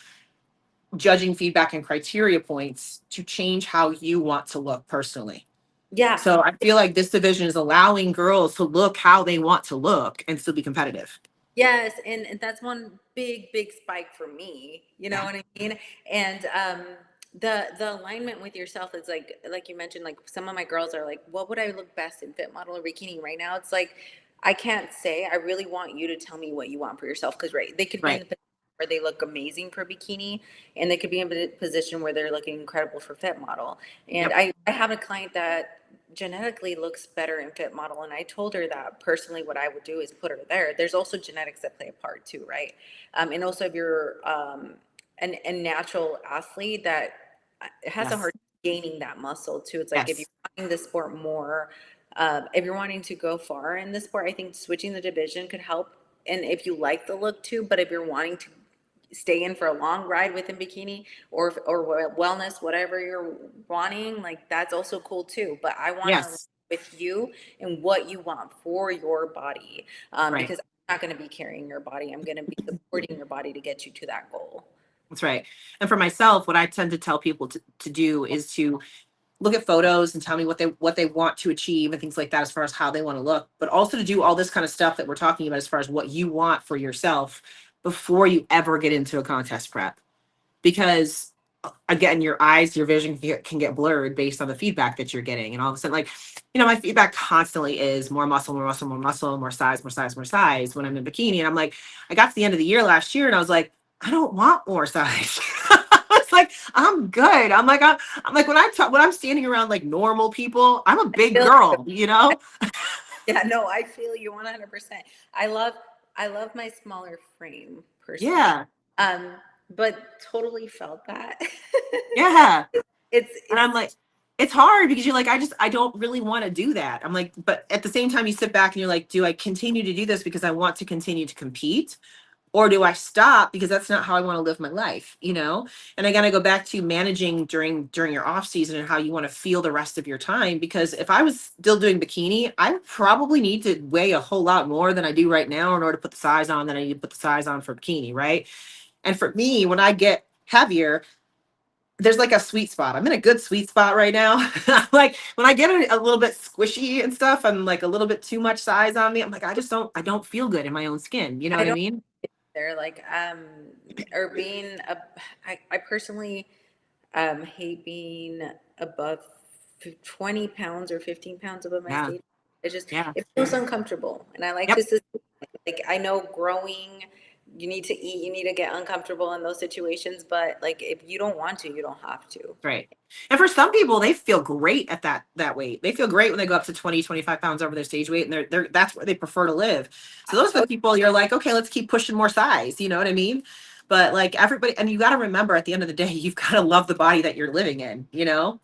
judging feedback and criteria points to change how you want to look personally. Yeah. So I feel like this division is allowing girls to look how they want to look and still be competitive. Yes, and that's one big spike for me. You know what I mean? And the alignment with yourself is like you mentioned, like some of my girls are like, what would I look best in, fit model or bikini? Right now it's like I can't say. I really want you to tell me what you want for yourself, because they could be in the position where they look amazing for bikini, and they could be in a position where they're looking incredible for fit model. And I have a client that genetically looks better in fit model, and I told her that personally what I would do is put her there. There's also genetics that play a part too, right? And also if you're a natural athlete that has a hard time gaining that muscle too, it's like if you're wanting the sport more, if you're wanting to go far in the sport, I think switching the division could help. And if you like the look too, but if you're wanting to stay in for a long ride within bikini or wellness, whatever you're wanting, like that's also cool too. But I want to with you and what you want for your body, because I'm not going to be carrying your body. I'm going to be supporting your body to get you to that goal. That's right. And for myself, what I tend to tell people to do is to look at photos and tell me what they want to achieve and things like that as far as how they want to look, but also to do all this kind of stuff that we're talking about as far as what you want for yourself before you ever get into a contest prep. Because again, your eyes, your vision can get blurred based on the feedback that you're getting. And all of a sudden, like, you know, my feedback constantly is more muscle, more muscle, more muscle, more size, more size, more size when I'm in bikini. And I'm like, I got to the end of the year last year and I was like, I don't want more size. It's like, I'm good. I'm like, when I'm standing around like normal people, I'm a big girl, you know? Yeah, no, I feel you 100%. I love my smaller frame personally. Yeah. But totally felt that. Yeah. It's and I'm like, it's hard because you're like, I don't really want to do that. I'm like, but at the same time, you sit back and you're like, do I continue to do this because I want to continue to compete? Or do I stop because that's not how I want to live my life, you know? And again, I go back to managing during your off season and how you want to feel the rest of your time. Because if I was still doing bikini, I would probably need to weigh a whole lot more than I do right now in order to put the size on that I need to put the size on for bikini, right? And for me, when I get heavier, there's like a sweet spot. I'm in a good sweet spot right now. Like when I get a little bit squishy and stuff, I'm like a little bit too much size on me. I'm like, I don't feel good in my own skin. You know what I mean? They're like, or being I personally hate being above 20 pounds or 15 pounds above my stage. It feels uncomfortable. And I like to, like, I know growing, you need to eat, you need to get uncomfortable in those situations, but like if you don't want to, you don't have to. Right. And for some people, they feel great at that weight. They feel great when they go up to 20, 25 pounds over their stage weight, and they're that's where they prefer to live. So those are the people you're like, okay, let's keep pushing more size. You know what I mean? But like everybody, and you got to remember at the end of the day, you've got to love the body that you're living in, you know?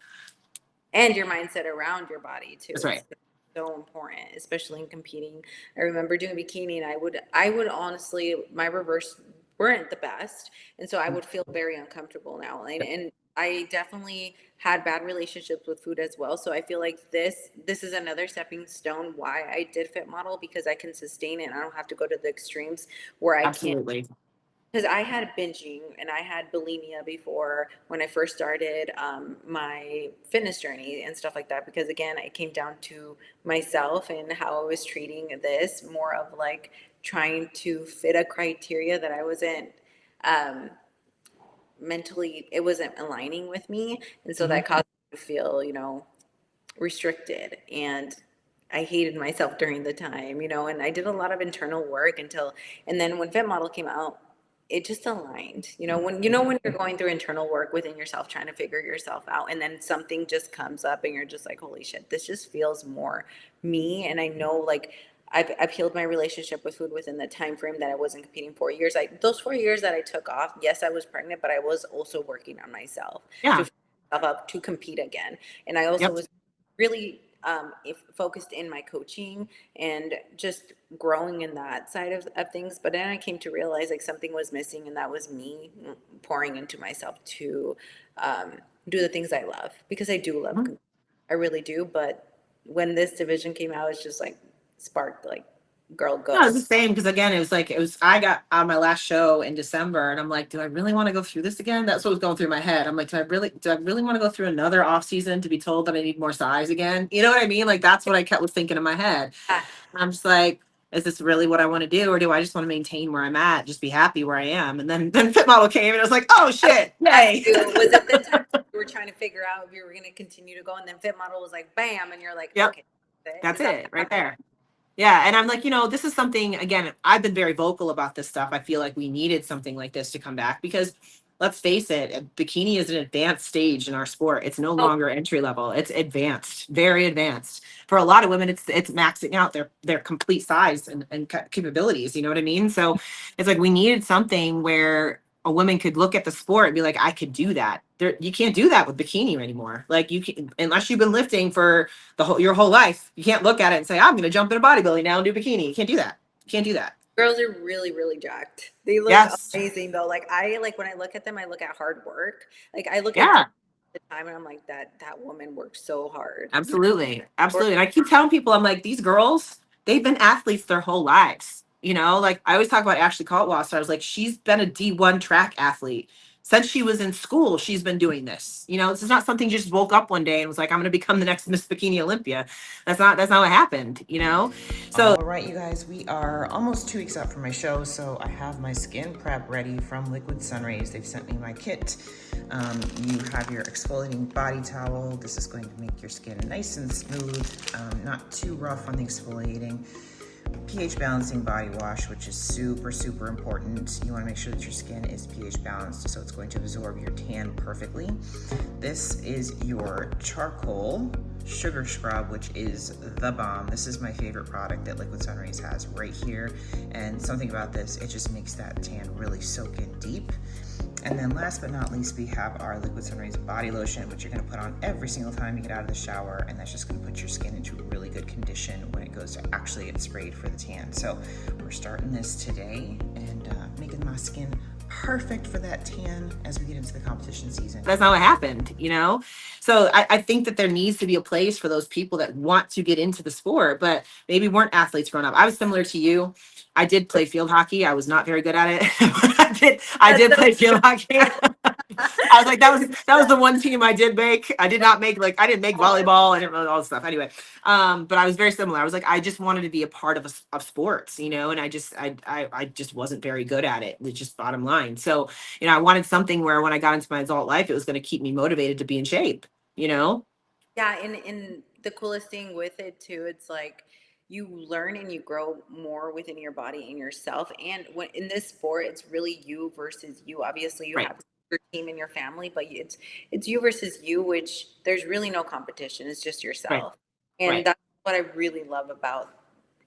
And your mindset around your body too. That's right. It's so important, especially in competing. I remember doing bikini, and I would honestly, my reverse weren't the best, and so I would feel very uncomfortable now. And I definitely had bad relationships with food as well. So I feel like this is another stepping stone why I did fit model, because I can sustain it and I don't have to go to the extremes where I can't. Because I had binging and I had bulimia before when I first started my fitness journey and stuff like that. Because again, it came down to myself and how I was treating this, more of like trying to fit a criteria that I wasn't mentally, it wasn't aligning with me. And so that caused me to feel, you know, restricted. And I hated myself during the time, you know, and I did a lot of internal work and then when Fit Model came out, it just aligned. You know, when you're going through internal work within yourself, trying to figure yourself out, and then something just comes up and you're just like, holy shit, this just feels more me. And I know, like, I've healed my relationship with food within the time frame that I wasn't competing 4 years. Those 4 years that I took off, yes, I was pregnant, but I was also working on myself to figure myself up to compete again. And I also was really focused in my coaching and just growing in that side of things. But then I came to realize like something was missing, and that was me pouring into myself to do the things I love, because I do love competing. I really do. But when this division came out, it's just like sparked like, girl, go. No, it's the same, because again, I got on my last show in December and I'm like, do I really want to go through this again? That's what was going through my head. I'm like, do I really want to go through another off season to be told that I need more size again? You know what I mean? Like, that's what I kept was thinking in my head. I'm just like, is this really what I want to do? Or do I just want to maintain where I'm at, just be happy where I am? And then Fit Model came and I was like, oh shit, yay. Was it the time you were trying to figure out if you were going to continue to go, and then Fit Model was like, bam, and you're like, okay, that's it right there. Yeah. And I'm like, this is something, again, I've been very vocal about this stuff. I feel like we needed something like this to come back, because let's face it, bikini is an advanced stage in our sport. It's no longer entry level. It's advanced, very advanced. For a lot of women, it's maxing out their complete size and capabilities. You know what I mean? So it's like we needed something where a woman could look at the sport and be like, I could do that. You can't do that with bikini anymore. Like, you can, unless you've been lifting for your whole life, you can't look at it and say, I'm going to jump into bodybuilding now and do bikini. You can't do that. You can't do that. Girls are really, really jacked. They look amazing though. Like when I look at them, I look at hard work. Like I look at the time and I'm like, that woman worked so hard. Absolutely. Absolutely. And I keep telling people, I'm like, these girls, they've been athletes their whole lives. Like I always talk about Ashley Caldwell. I was like, she's been a D1 track athlete since she was in school. She's been doing this. This is not something you just woke up one day and was like, I'm going to become the next Miss Bikini Olympia. That's not what happened. So all right, you guys, we are almost 2 weeks out from my show, so I have my skin prep ready from Liquid Sunrays. They've sent me my kit. You have your exfoliating body towel. This is going to make your skin nice and smooth, not too rough on the exfoliating. pH balancing body wash, which is super, super important. You want to make sure that your skin is pH balanced, so it's going to absorb your tan perfectly. This is your charcoal sugar scrub, which is the bomb. This is my favorite product that Liquid Sunrays has right here. And something about this, it just makes that tan really soak in deep. And then last but not least, we have our Liquid Sunrays body lotion, which you're gonna put on every single time you get out of the shower, and that's just gonna put your skin into really good condition when it goes to actually get sprayed for the tan. So we're starting this today and making my skin perfect for that tan as we get into the competition season. That's not what happened, So I think that there needs to be a place for those people that want to get into the sport, but maybe weren't athletes growing up. I was similar to you. I did play field hockey. I was not very good at it. I did play field hockey. I was like, that was the one team I did make. I didn't make volleyball. I didn't really all this stuff. Anyway, but I was very similar. I was like, I just wanted to be a part of sports, and I just wasn't very good at it. It's just bottom line. So, I wanted something where when I got into my adult life, it was going to keep me motivated to be in shape, Yeah. And the coolest thing with it too, it's like, you learn and you grow more within your body and yourself. And when in this sport, it's really you versus you. Obviously, you have your team and your family, but it's you versus you, which there's really no competition. It's just yourself. And that's what I really love about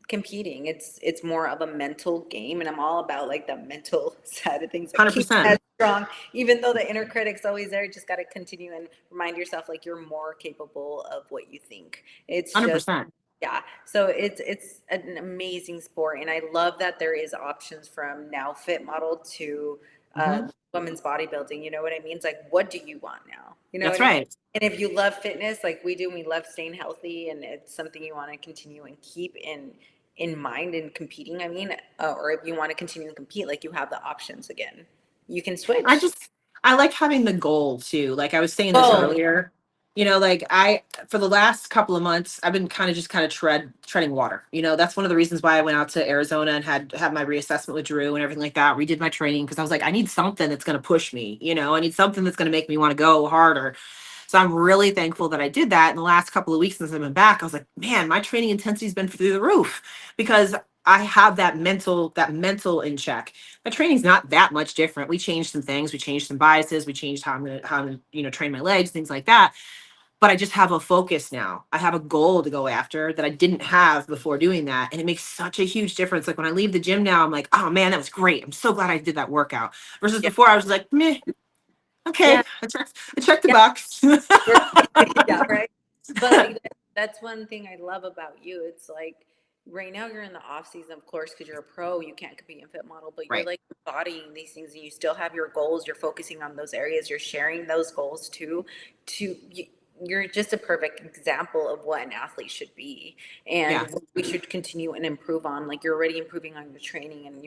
competing. It's more of a mental game, and I'm all about like the mental side of things. 100%. Strong, even though the inner critic's always there. Just got to continue and remind yourself like you're more capable of what you think. It's 100%. Yeah, so it's an amazing sport, and I love that there is options from now Fit Model to women's bodybuilding. You know what I mean? It's like, what do you want now? That's right. And if you love fitness like we do, we love staying healthy, and it's something you want to continue and keep in mind in competing. I mean, or if you want to continue to compete, like you have the options again. You can switch. I like having the goal too. Like I was saying this earlier. For the last couple of months, I've been kind of treading water. That's one of the reasons why I went out to Arizona and had my reassessment with Drew and everything like that, redid my training, because I was like, I need something that's going to push me, I need something that's going to make me want to go harder. So I'm really thankful that I did that. In the last couple of weeks since I've been back, I was like, man, my training intensity has been through the roof, because I have that mental in check. My training's not that much different. We changed some things. We changed some biases. We changed how I'm gonna train my legs, things like that. But I just have a focus now. I have a goal to go after that I didn't have before doing that. And it makes such a huge difference. Like when I leave the gym now, I'm like, oh man, that was great. I'm so glad I did that workout. Versus before I was like, meh. Okay, Yeah, I checked the yeah, box. yeah, right. But like that's one thing I love about you. It's like right now you're in the off season, of course, because you're a pro. You can't compete in fit model, but you're Right. like embodying these things, and you still have your goals. You're focusing on those areas. You're sharing those goals too. To you, you're just a perfect example of what an athlete should be, and Yeah. what we should continue and improve on. Like you're already improving on your training, and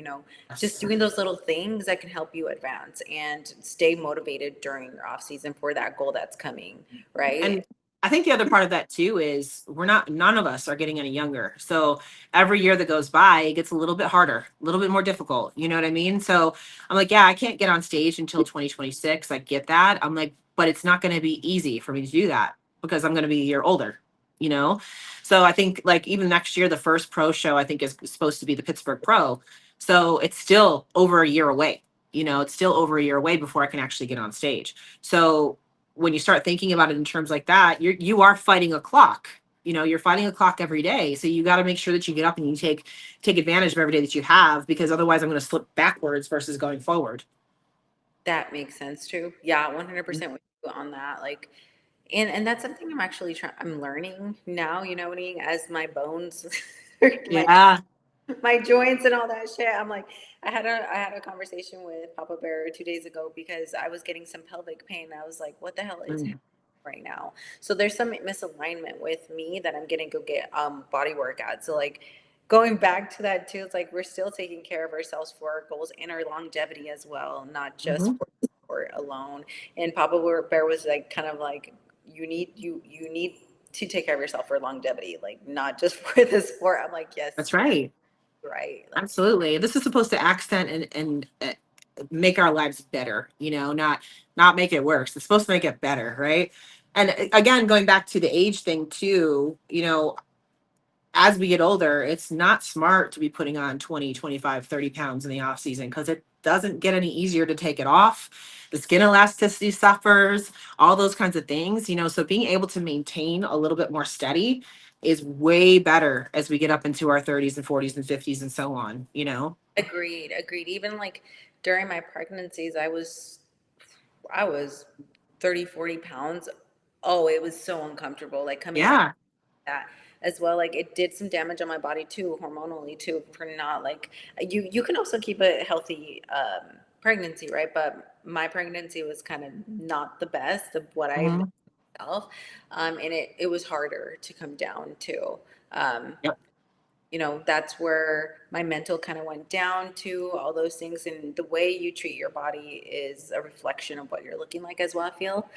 just Yes. doing those little things that can help you advance and stay motivated during your off season for that goal that's coming, right? And I think the other part of that too is none of us are getting any younger. So every year that goes by, it gets a little bit harder, a little bit more difficult. You know what I mean? So I'm like, yeah, I can't get on stage until 2026. I get that. I'm like, but it's not going to be easy for me to do that because I'm going to be a year older, you know? So I think like even next year, the first pro show I think is supposed to be the Pittsburgh Pro. So it's still over a year away. It's still over a year away before I can actually get on stage. So when you start thinking about it in terms like that, you are fighting a clock. You're fighting a clock every day. So you got to make sure that you get up and you take advantage of every day that you have, because otherwise I'm going to slip backwards versus going forward. That makes sense too. Yeah, 100% with you on that. Like, and that's something I'm actually I'm learning now, what I mean, as my bones, my Yeah. my joints and all that shit. I'm like, I had a conversation with Papa Bear 2 days ago because I was getting some pelvic pain. I was like, what the hell is happening Mm. right now? So there's some misalignment with me that I'm gonna go get body work at. So like going back to that too, it's like we're still taking care of ourselves for our goals and our longevity as well, not just Mhm. for sport alone. And Papa Bear was like kind of like you need to take care of yourself for longevity, like not just for the sport. I'm like, yes, That's you're right. right. Like, Absolutely. This is supposed to accent and make our lives better, not make it worse. It's supposed to make it better, right? And again, going back to the age thing too, as we get older, it's not smart to be putting on 20, 25, 30 pounds in the off season because it doesn't get any easier to take it off. The skin elasticity suffers, all those kinds of things, so being able to maintain a little bit more steady is way better as we get up into our 30s and 40s and 50s and so on. agreed. Even like during my pregnancies, I was 30, 40 pounds. Oh, it was so uncomfortable. Like coming out of Yeah. that as well. Like it did some damage on my body too, hormonally too, for not like you can also keep a healthy pregnancy, right? But my pregnancy was kind of not the best of what I Mhm. myself. And it was harder to come down to. Um, Yep. that's where my mental kind of went down to all those things. And the way you treat your body is a reflection of what you're looking like as well, I feel.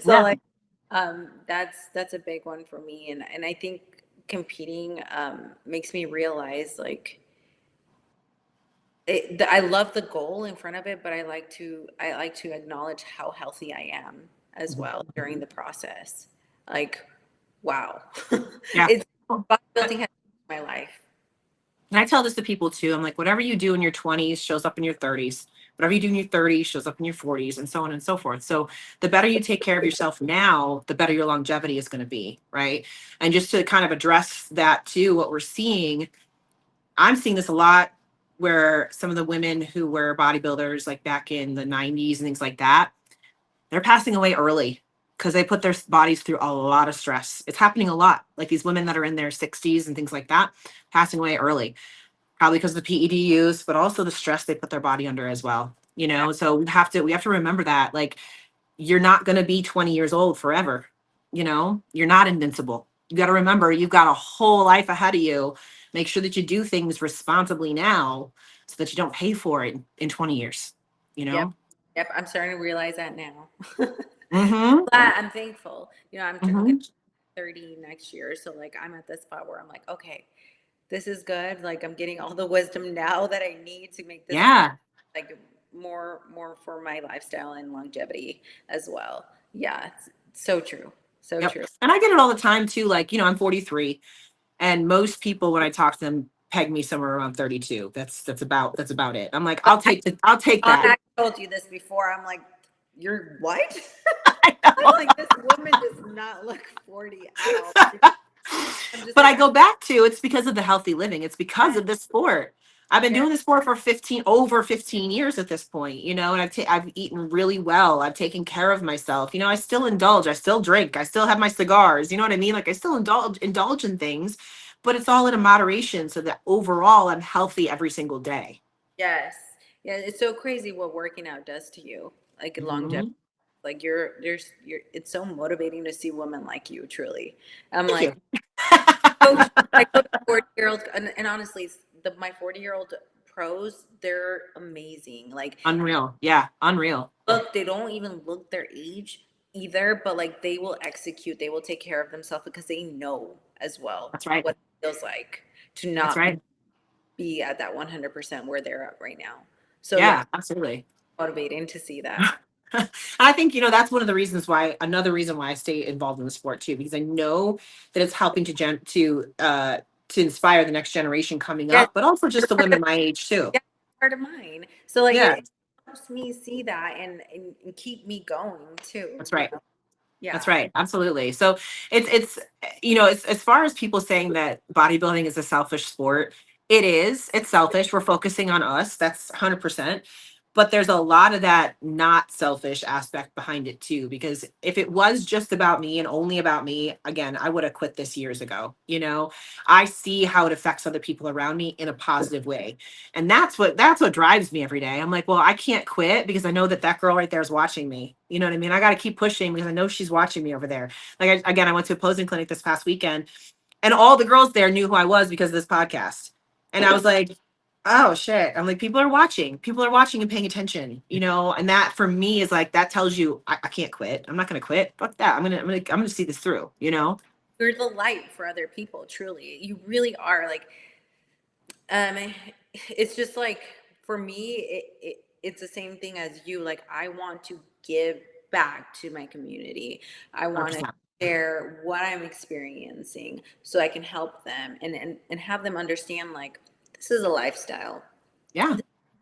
So Yeah. like, that's a big one for me. And I think competing, makes me realize like, I love the goal in front of it, but I like to acknowledge how healthy I am as Mhm. well during the process. Like, wow, Yeah. it's And bodybuilding has changed my life. I tell this to people too. I'm like, whatever you do in your 20s shows up in your 30s. Whatever you do in your 30s shows up in your 40s, and so on and so forth. So the better you take care of yourself now, the better your longevity is going to be, right? And just to kind of address that too, what we're seeing, I'm seeing this a lot where some of the women who were bodybuilders like back in the 90s and things like that, they're passing away early because they put their bodies through a lot of stress. It's happening a lot. Like these women that are in their 60s and things like that, passing away early, probably because of the PED use, but also the stress they put their body under as well. So we have to remember that, like, you're not going to be 20 years old forever. You're not invincible. You got to remember you've got a whole life ahead of you. Make sure that you do things responsibly now so that you don't pay for it in 20 years, you Yep. know? Yep. I'm starting to realize that now. Mm-hmm. I'm thankful. I'm gonna Mm-hmm. 30 next year. So like I'm at this spot where I'm like, okay, this is good. Like I'm getting all the wisdom now that I need to make this Yeah. like more for my lifestyle and longevity as well. Yeah. So true. So Yep. true. And I get it all the time too. Like, I'm 43, and most people when I talk to them peg me somewhere around 32. That's about it. I'm like, I'll take that. I told you this before. I'm like, you're what? I I'm know. like, this woman does not look 40 at all. I'm just But like, I go back to it's because of the healthy living. It's because I, of the sport. I've been doing this sport for over 15 years at this point, and I've eaten really well. I've taken care of myself. I still indulge, I still drink, I still have my cigars. You know what I mean? Like I still indulge in things, but it's all in a moderation so that overall I'm healthy every single day. Yes. Yeah, it's so crazy what working out does to you. Like longevity. Mhm. Like you're it's so motivating to see women like you, truly. I'm Thank like, you. coach, I coach 40-year-old, and honestly, my 40-year-old pros, they're amazing. Like, Unreal. Yeah, unreal. look, they don't even look their age either, but like they will execute, they will take care of themselves because they know as well That's right. what it feels like to That's not right. be at that 100% where they're at right now. So yeah, Yeah, absolutely. motivating to see that. I think, that's another reason why I stay involved in the sport too, because I know that it's helping to inspire the next generation coming Yeah, up, but also you're just the part of, women my age too. yeah, part of mine. So like Yeah, it helps me see that and keep me going too, that's right. That's Yeah. right. Absolutely. So it's as far as people saying that bodybuilding is a selfish sport, it's selfish. We're focusing on us. That's 100%. But there's a lot of that not selfish aspect behind it too, because if it was just about me and only about me, again, I would have quit this years ago. I see how it affects other people around me in a positive way. And that's what drives me every day. I'm like, well, I can't quit because I know that girl right there is watching me. You know what I mean? I got to keep pushing because I know she's watching me over there. Like again, I went to a posing clinic this past weekend, and all the girls there knew who I was because of this podcast. And I was like, oh shit. I'm like, people are watching. People are watching and paying attention. And that for me is like that tells you I can't quit. I'm not gonna quit. Fuck that. I'm gonna see this through. You're the light for other people, truly. You really are. Like, it's just like for me, it's the same thing as you. Like, I want to give back to my community. I want to 100%. share what I'm experiencing so I can help them and have them understand like this is a lifestyle. Yeah.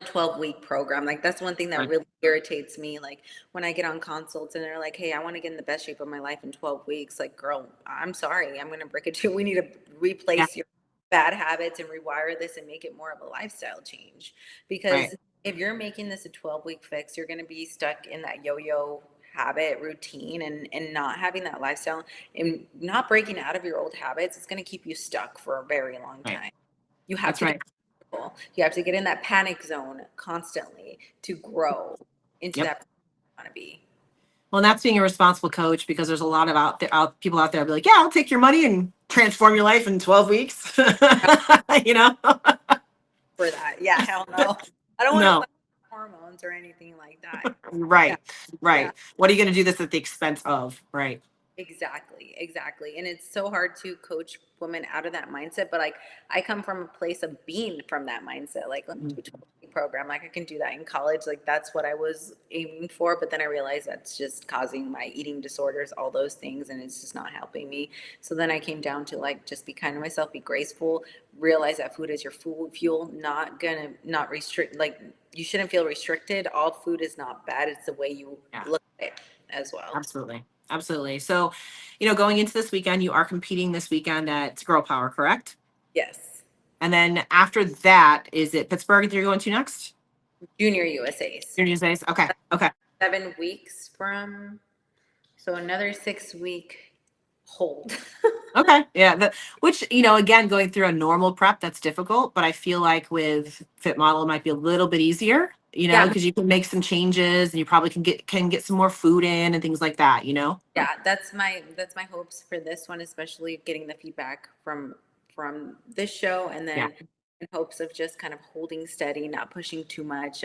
12-week program. Like that's one thing that Right. really irritates me. Like when I get on consults and they're like, hey, I want to get in the best shape of my life in 12 weeks. Like, girl, I'm sorry. I'm going to break it to you. We need to Yeah. replace your bad habits and rewire this and make it more of a lifestyle change. Because Right. if you're making this a 12-week fix, you're going to be stuck in that yo-yo habit routine and not having that lifestyle and not breaking out of your old habits. It's going to keep you stuck for a very long Right. time. You have That's to right. you have to get in that panic zone constantly to grow into Yep. that person you want to be. Well, and that's being a responsible coach because there's a lot of people out there be like, yeah, I'll take your money and transform your life in 12 weeks. you know? For that. Yeah, hell no. I don't want to No. fight hormones or anything like that. Yeah. Right. Yeah. Right. What are you going to do this at the expense of? Right. Exactly. And it's so hard to coach women out of that mindset. But like I come from a place of being from that mindset. Like, let me do a 12-week program. Like I can do that in college. Like that's what I was aiming for. But then I realized that's just causing my eating disorders, all those things, and it's just not helping me. So then I came down to like just be kind to myself, be graceful, realize that food is your fuel, not restrict, like you shouldn't feel restricted. All food is not bad. It's the way you look at it as well. Absolutely. Absolutely. So, going into this weekend, you are competing this weekend at Girl Power, correct? Yes. And then after that, is it Pittsburgh that you're going to next? Junior USA's. Junior USA's? Okay. Okay. 7 weeks from, so another 6-week hold. Okay. Yeah. Which, again, going through a normal prep, that's difficult, but I feel like with Fit Model, it might be a little bit easier, Yeah. because you can make some changes and you probably can get some more food in and things like that, Yeah, that's my hopes for this one, especially getting the feedback from this show, and then in hopes of just kind of holding steady, not pushing too much.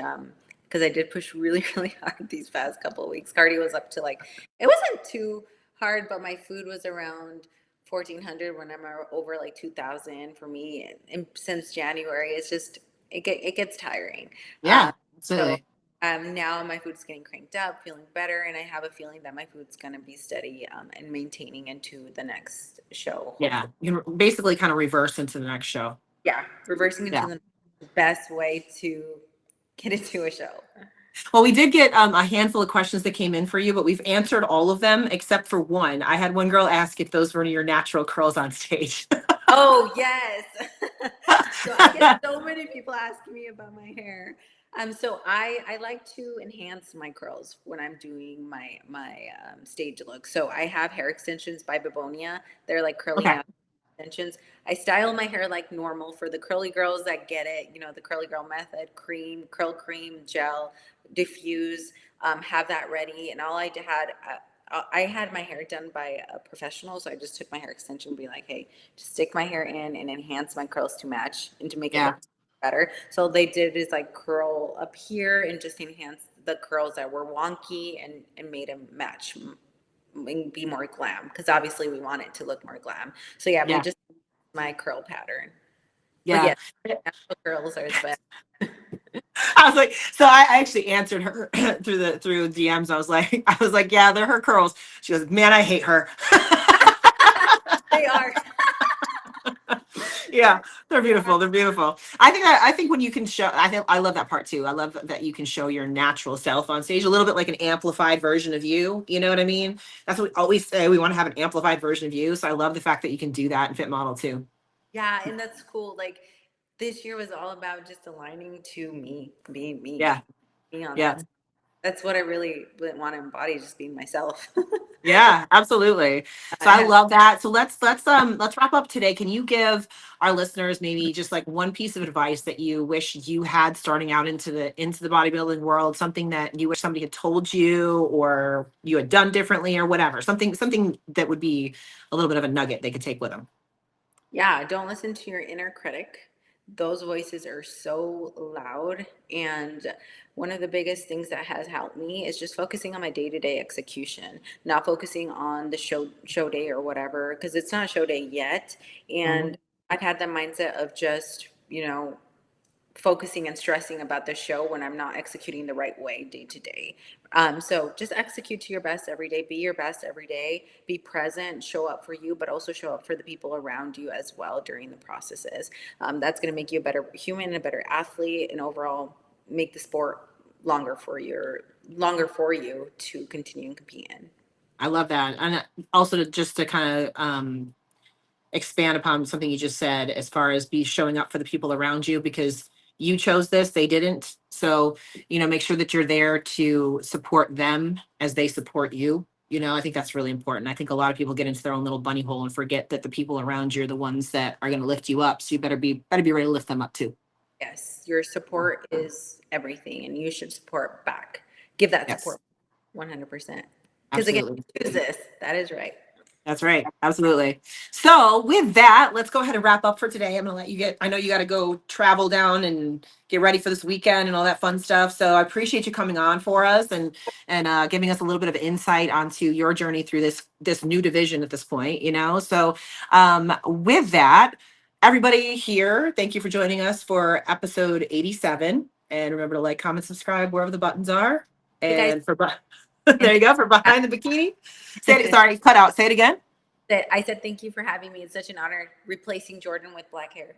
Because I did push really, really hard these past couple of weeks. Cardio was up to like, it wasn't too hard, but my food was around 1,400 when I'm over like 2,000 for me. And since January, it's just it gets tiring. Yeah. So Absolutely. now my food's getting cranked up, feeling better, and I have a feeling that my food's going to be steady and maintaining into the next show. Yeah. You can basically kind of reverse into the next show. Yeah, reversing into Yeah. the best way to get into a show. Well, we did get a handful of questions that came in for you, but we've answered all of them except for one. I had one girl ask if those were your natural curls on stage. Oh, yes. So I get so many people asking me about my hair. So I like to enhance my curls when I'm doing my stage look. So I have hair extensions by Bebonia. They're like curly Okay. extensions. I style my hair like normal for the curly girls that get it. You know, the curly girl method: cream, curl cream, gel, diffuse. Have that ready, and all I had. I had my hair done by a professional, so I just took my hair extension and be like, hey, just stick my hair in and enhance my curls to match and to make it Yeah. look better. So they did is like curl up here and just enhance the curls that were wonky and made them match and be more glam, because obviously we want it to look more glam. So yeah, we Yeah. just my curl pattern. But Yeah. yeah, natural curls are the best. I was like, so I actually answered her through DMs. I was like, yeah, they're her curls. She goes, man, I hate her. They are. Yeah, they're They are. beautiful. They're beautiful. I think when you can show, I love that part too. I love that you can show your natural self on stage, a little bit like an amplified version of you. You know what I mean? That's what we always say. We want to have an amplified version of you. So I love the fact that you can do that in Fit Model too. Yeah, and that's cool. Like this year was all about just aligning to me, being me, Yeah. being on Yeah. that's what I really want to embody, just being myself. Yeah, absolutely. So I Yeah. love that. So let's wrap up today. Can you give our listeners maybe just like one piece of advice that you wish you had starting out into the bodybuilding world, something that you wish somebody had told you or you had done differently or whatever. Something that would be a little bit of a nugget they could take with them. Yeah, don't listen to your inner critic. Those voices are so loud. And one of the biggest things that has helped me is just focusing on my day-to-day execution, not focusing on the show day or whatever, because it's not a show day yet. Mhm. And I've had the mindset of just, focusing and stressing about the show when I'm not executing the right way day to day. So just execute to your best every day, be your best every day, be present, show up for you, but also show up for the people around you as well during the processes. That's going to make you a better human, a better athlete, and overall make the sport longer for you to continue and compete in. I love that. And also just to kind of expand upon something you just said as far as be showing up for the people around you because you chose this, they didn't. So, make sure that you're there to support them as they support you. I think that's really important. I think a lot of people get into their own little bunny hole and forget that the people around you are the ones that are going to lift you up. So you better be ready to lift them up too. Yes, your support is everything, and you should support back. Give that Yes, support 100%. Because again, absolutely. choose this. That is right. That's right. Absolutely. So with that, let's go ahead and wrap up for today. I'm going to let you I know you got to go travel down and get ready for this weekend and all that fun stuff. So I appreciate you coming on for us and giving us a little bit of insight onto your journey through this new division at this point. So with that, everybody here, thank you for joining us for episode 87. And remember to like, comment, subscribe wherever the buttons are. Hey guys, And there you go, for behind the bikini. Sorry, cut out. Say it again. I said thank you for having me. It's such an honor replacing Jordan with black hair.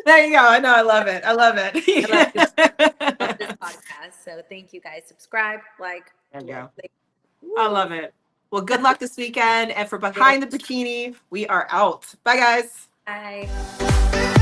There you go. I know. I love it. I love it. I love this podcast. So thank you guys. Subscribe, like, There you go. like, I love it. Well, good luck this weekend. And for Behind the Bikini, we are out. Bye, guys. bye.